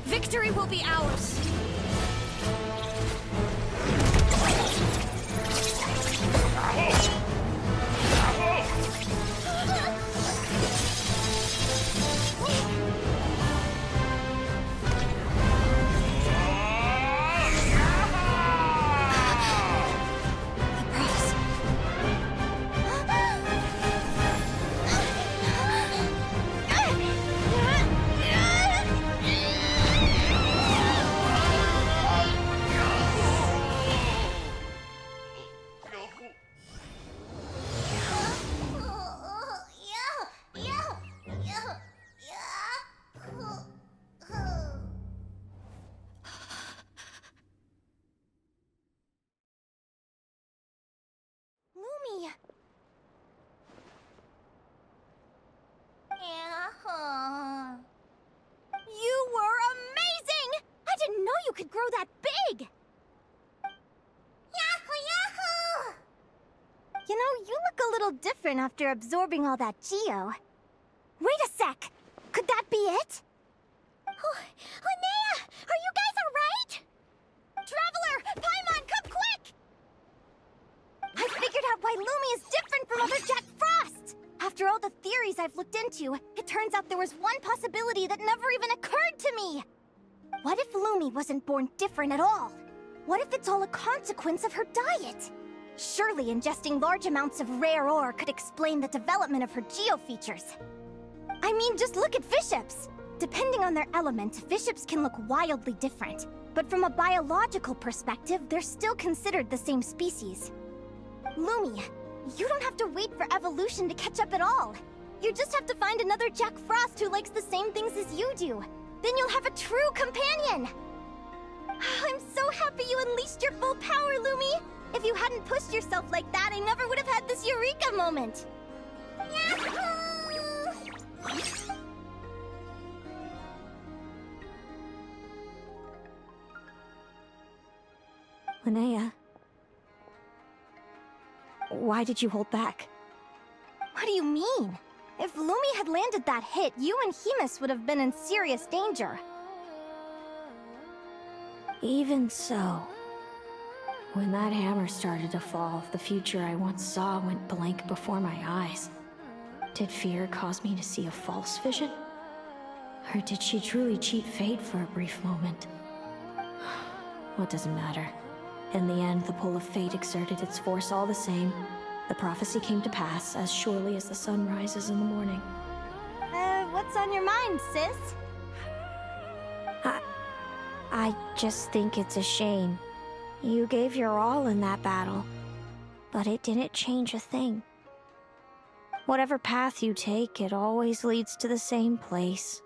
Victory will be ours. You were amazing! I didn't know you could grow that big! Yahoo! Yahoo! You know, you look a little different after absorbing all that Geo. Wait a sec! Could that be it? Oh, Linnea! Are you guys alright? Traveler! Paimon, come quick! I figured out why Lumi is different from other Jack Frost! After all the theories I've looked into, it turns out there was one possibility that never even occurred to me! What if Lumi wasn't born different at all? What if it's all a consequence of her diet? Surely ingesting large amounts of rare ore could explain the development of her geo features. I mean, just look at fiships! Depending on their element, fiships can look wildly different. But from a biological perspective, they're still considered the same species. Lumi, you don't have to wait for evolution to catch up at all. You just have to find another Jack Frost who likes the same things as you do. Then you'll have a true companion! I'm so happy you unleashed your full power, Lumi! If you hadn't pushed yourself like that, I never would have had this eureka moment! Yahoo! Linnea, why did you hold back? What do you mean? If Lumi had landed that hit, you and Hemus would have been in serious danger. Even so, when that hammer started to fall, the future I once saw went blank before my eyes. Did fear cause me to see a false vision? Or did she truly cheat fate for a brief moment? What does it matter? In the end, the pull of fate exerted its force all the same. The prophecy came to pass as surely as the sun rises in the morning. What's on your mind, sis? I just think it's a shame. You gave your all in that battle, but it didn't change a thing. Whatever path you take, it always leads to the same place.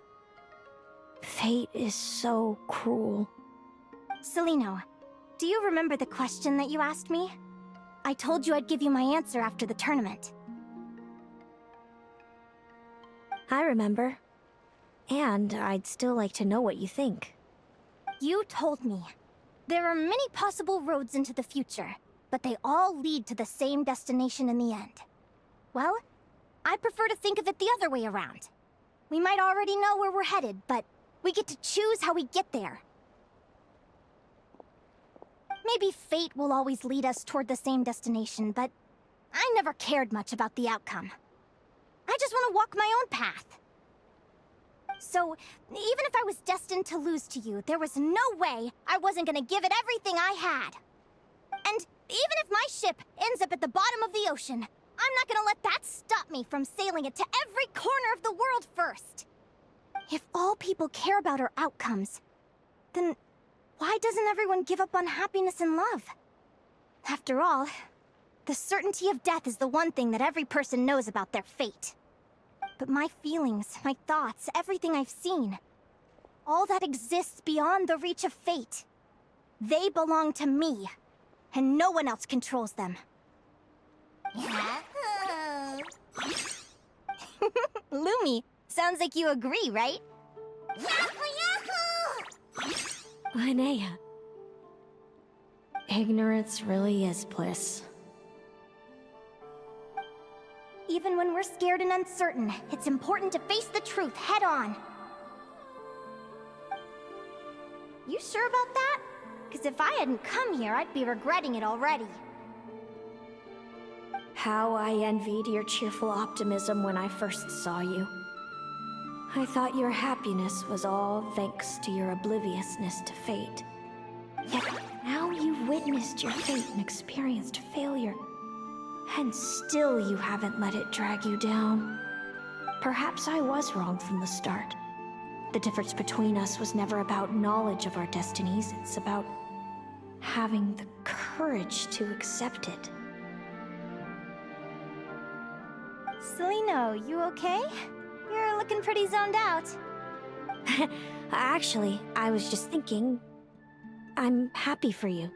Fate is so cruel. Celino, do you remember the question that you asked me? I told you I'd give you my answer after the tournament. I remember. And I'd still like to know what you think. You told me. There are many possible roads into the future, but they all lead to the same destination in the end. Well, I prefer to think of it the other way around. We might already know where we're headed, but we get to choose how we get there. Maybe fate will always lead us toward the same destination, but I never cared much about the outcome. I just want to walk my own path. So, even if I was destined to lose to you, there was no way I wasn't gonna give it everything I had. And even if my ship ends up at the bottom of the ocean, I'm not gonna let that stop me from sailing it to every corner of the world first. If all people care about are outcomes, then why doesn't everyone give up on happiness and love? After all, the certainty of death is the one thing that every person knows about their fate. But my feelings, my thoughts, everything I've seen, all that exists beyond the reach of fate, they belong to me, and no one else controls them. Lumi, sounds like you agree, right? Linnea. Ignorance really is bliss. Even when we're scared and uncertain, it's important to face the truth head on. You sure about that? Because if I hadn't come here, I'd be regretting it already. How I envied your cheerful optimism when I first saw you. I thought your happiness was all thanks to your obliviousness to fate. Yet now you've witnessed your fate and experienced failure. And still you haven't let it drag you down. Perhaps I was wrong from the start. The difference between us was never about knowledge of our destinies, it's about having the courage to accept it. Celino, you okay? You're looking pretty zoned out. Actually, I was just thinking, I'm happy for you.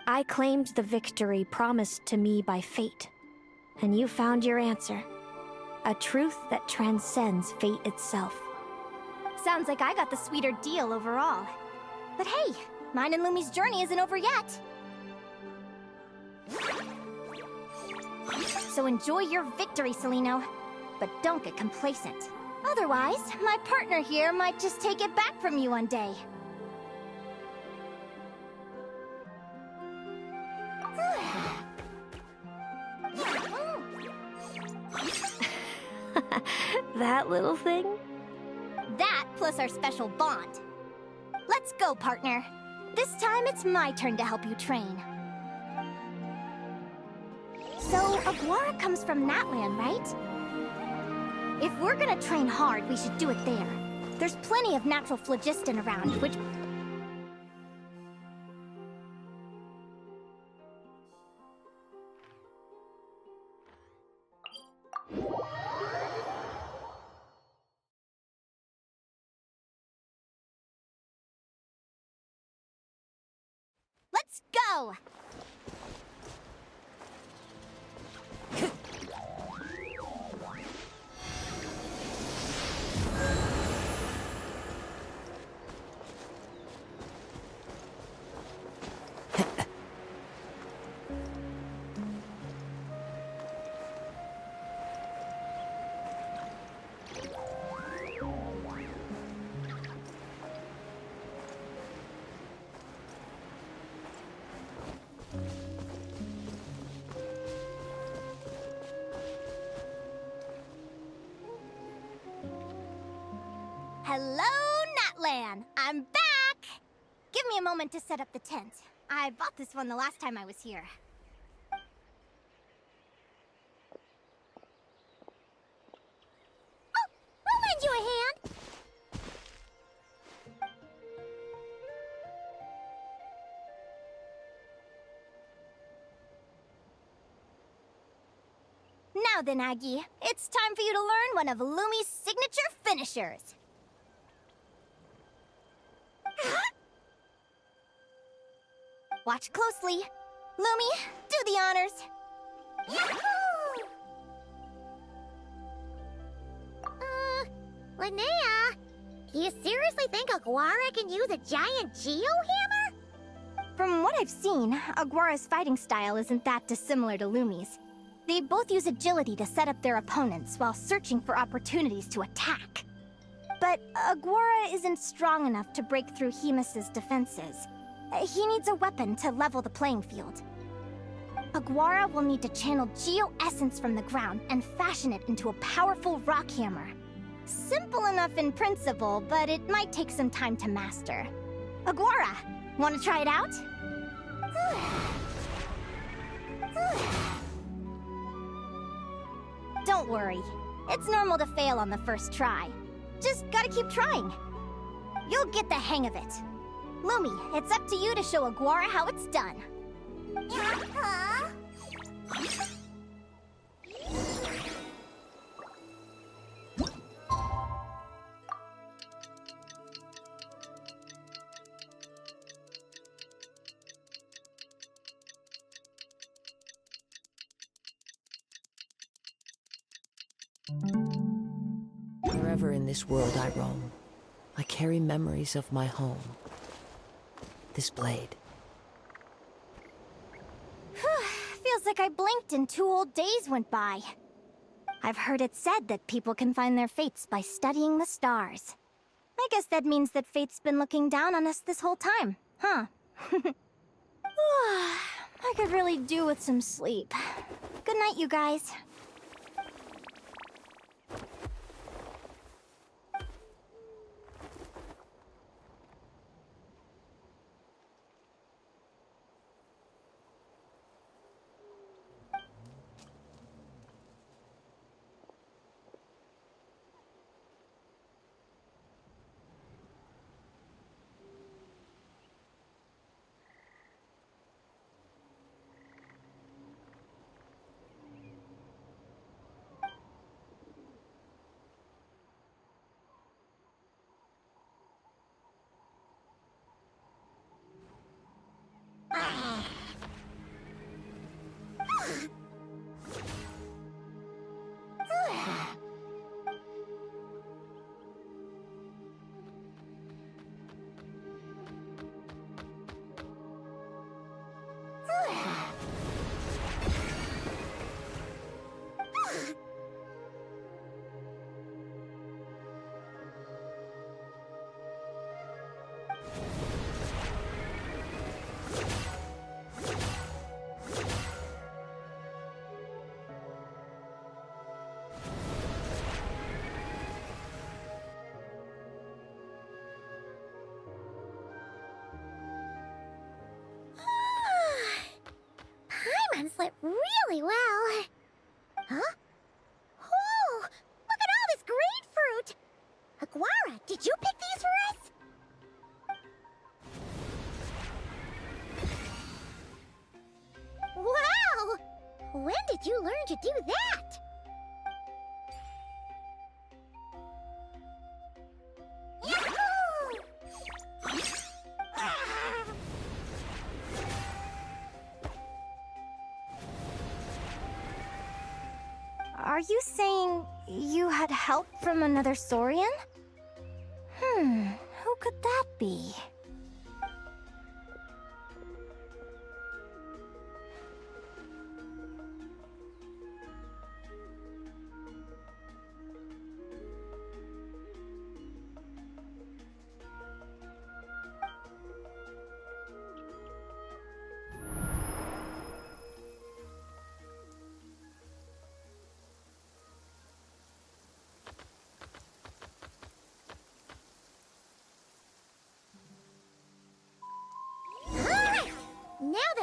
I claimed the victory promised to me by fate, and you found your answer. A truth that transcends fate itself. Sounds like I got the sweeter deal overall. But hey, mine and Lumi's journey isn't over yet. So enjoy your victory, Celino. But don't get complacent. Otherwise, my partner here might just take it back from you one day. That little thing? That plus our special bond. Let's go, partner. This time it's my turn to help you train. So, Aguara comes from Natlan, right? If we're gonna train hard, we should do it there. There's plenty of natural phlogiston around, which... Let's go! Hello, Natlan! I'm back! Give me a moment to set up the tent. I bought this one the last time I was here. Oh, I'll lend you a hand. Now then, Aggie, it's time for you to learn one of Lumi's signature finishers. Watch closely. Lumi, do the honors. Yahoo! Linnea, do you seriously think Aguara can use a giant geo-hammer? From what I've seen, Aguara's fighting style isn't that dissimilar to Lumi's. They both use agility to set up their opponents while searching for opportunities to attack. But Aguara isn't strong enough to break through Hemus's defenses. He needs a weapon to level the playing field. Aguara will need to channel Geo-Essence from the ground and fashion it into a powerful rock hammer. Simple enough in principle, but it might take some time to master. Aguara, want to try it out? Don't worry. It's normal to fail on the first try. Just gotta keep trying. You'll get the hang of it. Lumi, it's up to you to show Aguara how it's done. Wherever in this world I roam, I carry memories of my home. This blade. Feels like I blinked and 2 whole days went by. I've heard it said that people can find their fates by studying the stars. I guess that means that fate's been looking down on us this whole time, huh? I could really do with some sleep. Good night, you guys. Paimon slept really well. Huh? Whoa! Look at all this grapefruit! Aguara, did you pick these for us? Wow! When did you learn to do that? Are you saying you had help from another Saurian? Who could that be?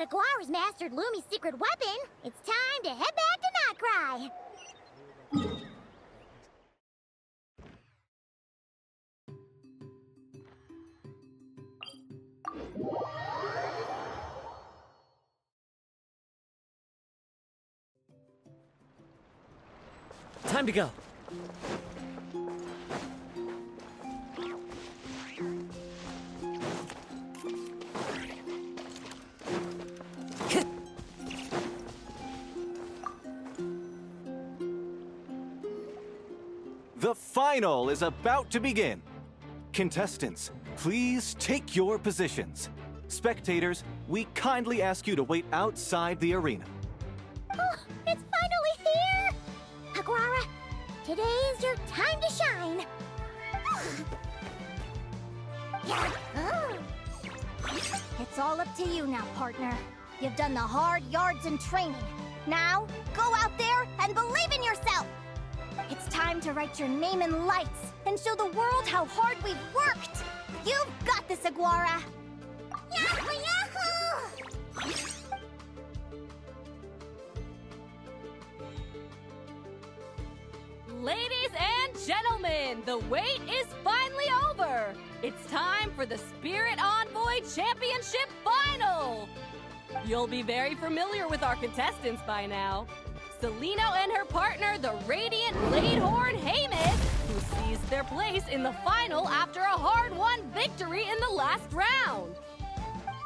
that Aguara's mastered Lumi's secret weapon, it's time to head back to Nightcry. Time to go. The final is about to begin. Contestants, please take your positions. Spectators, we kindly ask you to wait outside the arena. Oh, it's finally here! Aguara, today is your time to shine. It's all up to you now, partner. You've done the hard yards in training. Now, go out there and believe in yourself! It's time to write your name in lights and show the world how hard we've worked! You've got this, Aguara! Yahoo! Yahoo! Ladies and gentlemen, the wait is finally over! It's time for the Spirit Envoy Championship Final! You'll be very familiar with our contestants by now. Celino and her partner, the Radiant Bladehorn Haymis, who seized their place in the final after a hard-won victory in the last round.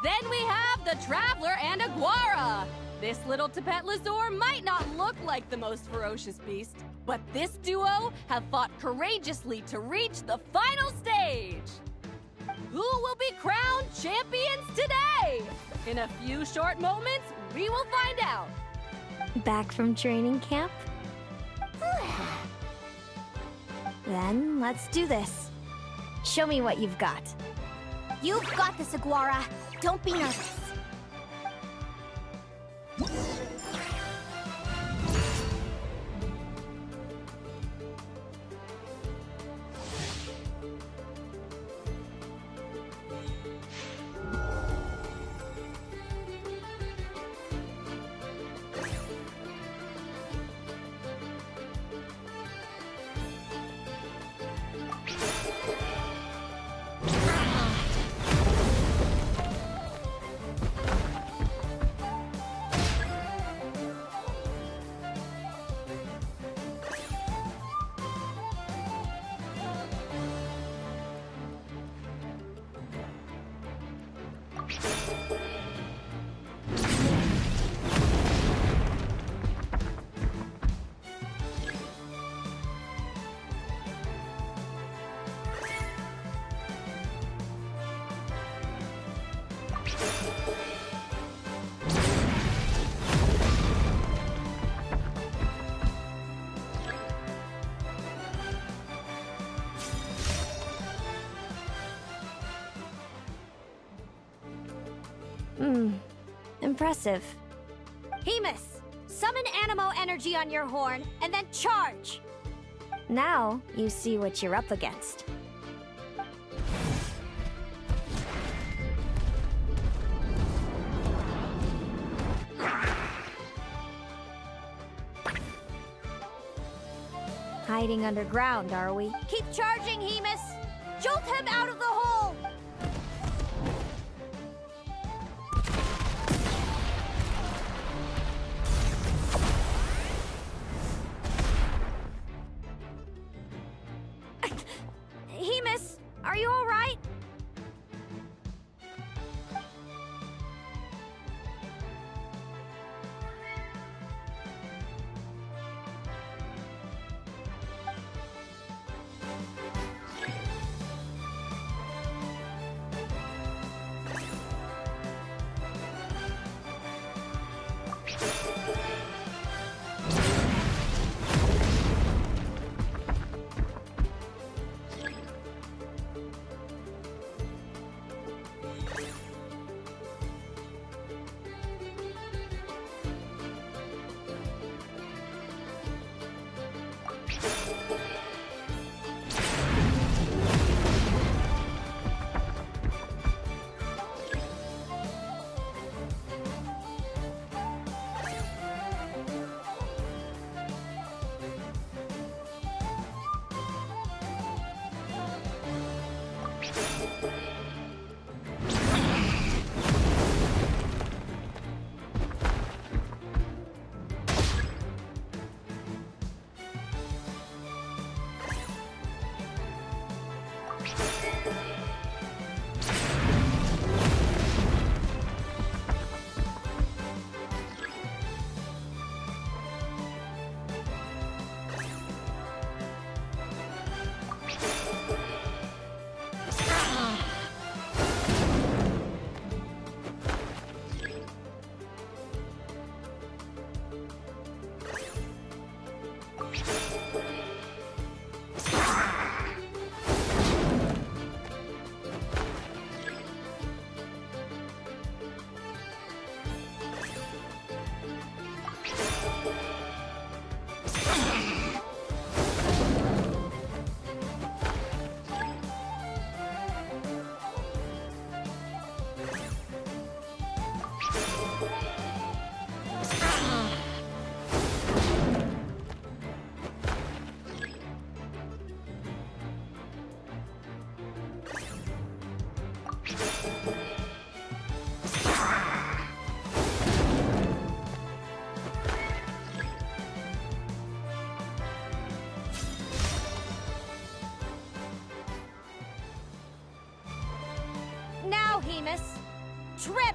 Then we have the Traveler and Aguara. This little Tapet Lazur might not look like the most ferocious beast, but this duo have fought courageously to reach the final stage. Who will be crowned champions today? In a few short moments, we will find out. Back from training camp? Then let's do this. Show me what you've got. You've got this, Aguara. Don't be nervous. Impressive. Haymis, summon Animo energy on your horn, and then charge! Now you see what you're up against. Hiding underground, are we? Keep charging, Haymis! Jolt him out of the hole! Haymis, are you all right?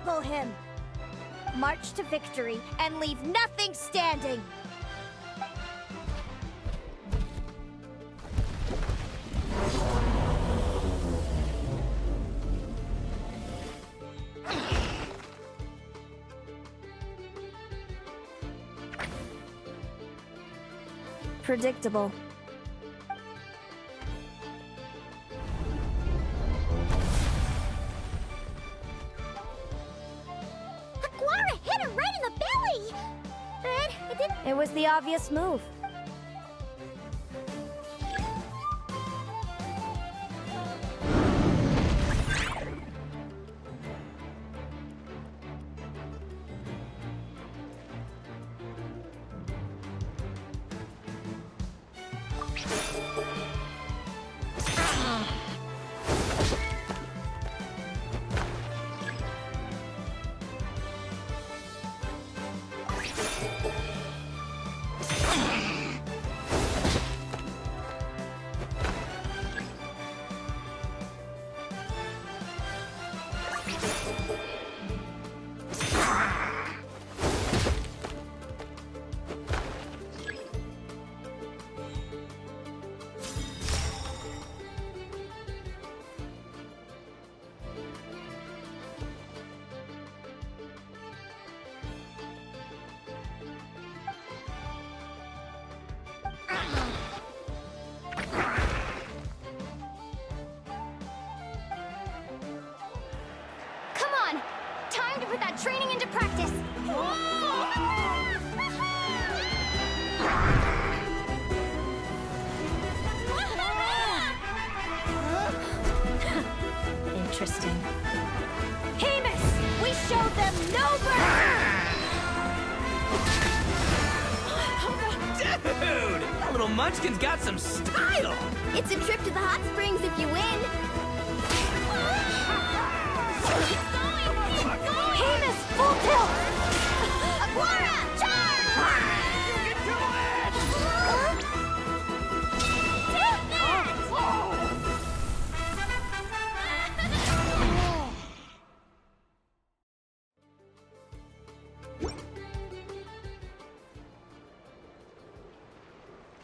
trample him! March to victory and leave nothing standing! Predictable. Aguara hit her right in the belly! But it didn't... It was the obvious move. Time to put that training into practice! Interesting. Hamus! We showed them no mercy! Dude! That little munchkin's got some style! It's a trip to the hot springs if you win. Hamus, full tilt! Aguara, charge!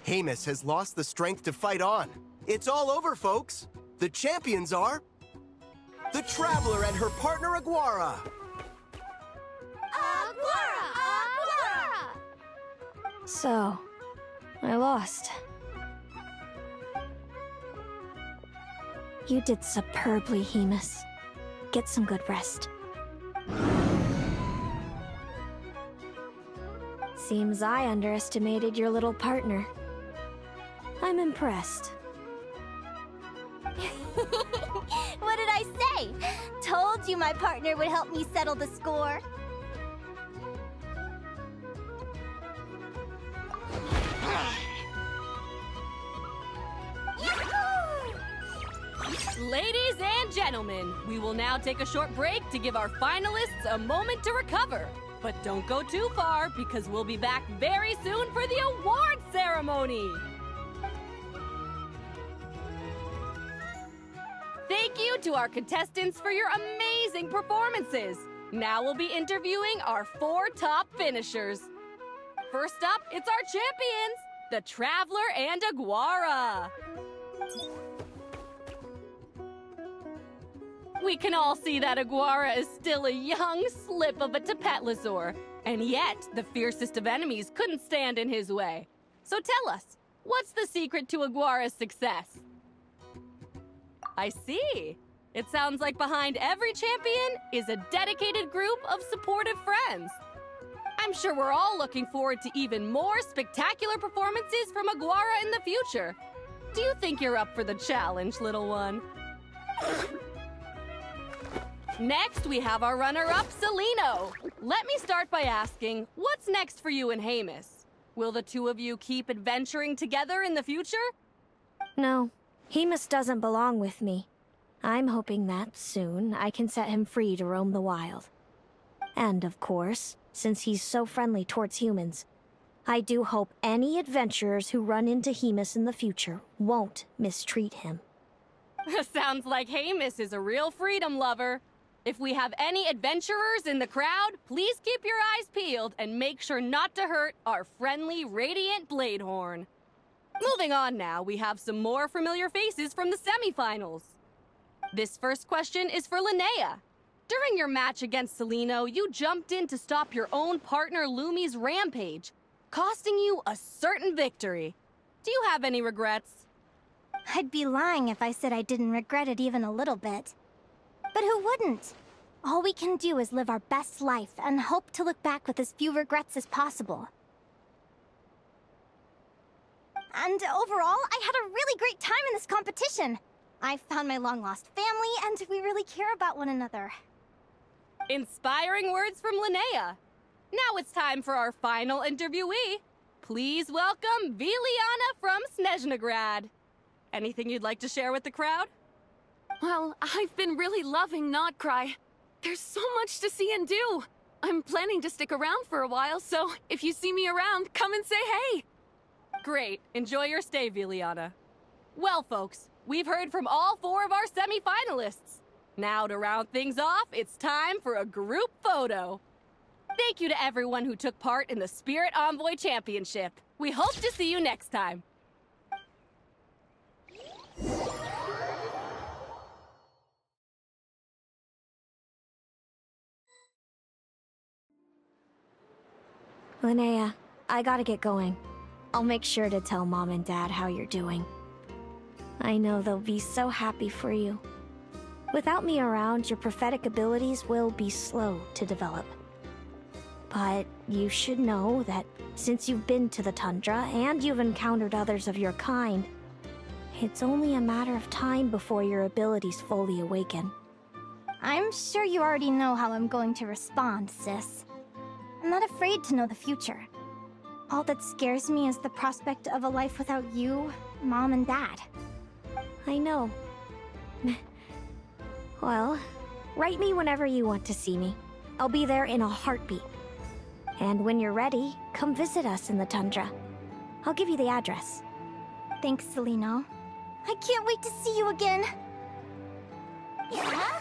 Hamus has lost the strength to fight on. It's all over, folks. The champions are... the Traveler and her partner, Aguara. So, I lost. You did superbly, Hamus. Get some good rest. Seems I underestimated your little partner. I'm impressed. What did I say? Told you my partner would help me settle the score. Ladies and gentlemen, we will now take a short break to give our finalists a moment to recover. But don't go too far, because we'll be back very soon for the award ceremony! Thank you to our contestants for your amazing performances! Now we'll be interviewing our 4 top finishers. First up, it's our champions, the Traveler and Aguara. We can all see that Aguara is still a young slip of a Tapetlasaur, and yet the fiercest of enemies couldn't stand in his way. So tell us, what's the secret to Aguara's success? I see. It sounds like behind every champion is a dedicated group of supportive friends. I'm sure we're all looking forward to even more spectacular performances from Aguara in the future. Do you think you're up for the challenge, little one? Next, we have our runner-up, Celino. Let me start by asking, what's next for you and Hamus? Will the two of you keep adventuring together in the future? No, Hamus doesn't belong with me. I'm hoping that soon I can set him free to roam the wild. And of course, since he's so friendly towards humans, I do hope any adventurers who run into Hamus in the future won't mistreat him. Sounds like Hamus is a real freedom lover. If we have any adventurers in the crowd, please keep your eyes peeled and make sure not to hurt our friendly, radiant Bladehorn. Moving on now, we have some more familiar faces from the semifinals. This first question is for Linnea. During your match against Celino, you jumped in to stop your own partner Lumi's rampage, costing you a certain victory. Do you have any regrets? I'd be lying if I said I didn't regret it even a little bit. But who wouldn't? All we can do is live our best life and hope to look back with as few regrets as possible. And overall, I had a really great time in this competition. I found my long-lost family, and we really care about one another. Inspiring words from Linnea. Now it's time for our final interviewee. Please welcome Viliana from Snezhnograd. Anything you'd like to share with the crowd? Well, I've been really loving Notcry. There's so much to see and do. I'm planning to stick around for a while, so if you see me around, come and say hey. Great. Enjoy your stay, Viliana. Well, folks, we've heard from all 4 of our semi-finalists. Now, to round things off, it's time for a group photo. Thank you to everyone who took part in the Spirit Envoy Championship. We hope to see you next time. Linnea, I gotta get going. I'll make sure to tell Mom and Dad how you're doing. I know they'll be so happy for you. Without me around, your prophetic abilities will be slow to develop. But you should know that since you've been to the tundra and you've encountered others of your kind, it's only a matter of time before your abilities fully awaken. I'm sure you already know how I'm going to respond, sis. I'm not afraid to know the future. All that scares me is the prospect of a life without you, Mom, and Dad. I know. Well, write me whenever you want to see me. I'll be there in a heartbeat. And when you're ready, come visit us in the tundra. I'll give you the address. Thanks, Celino. I can't wait to see you again. Yahoo!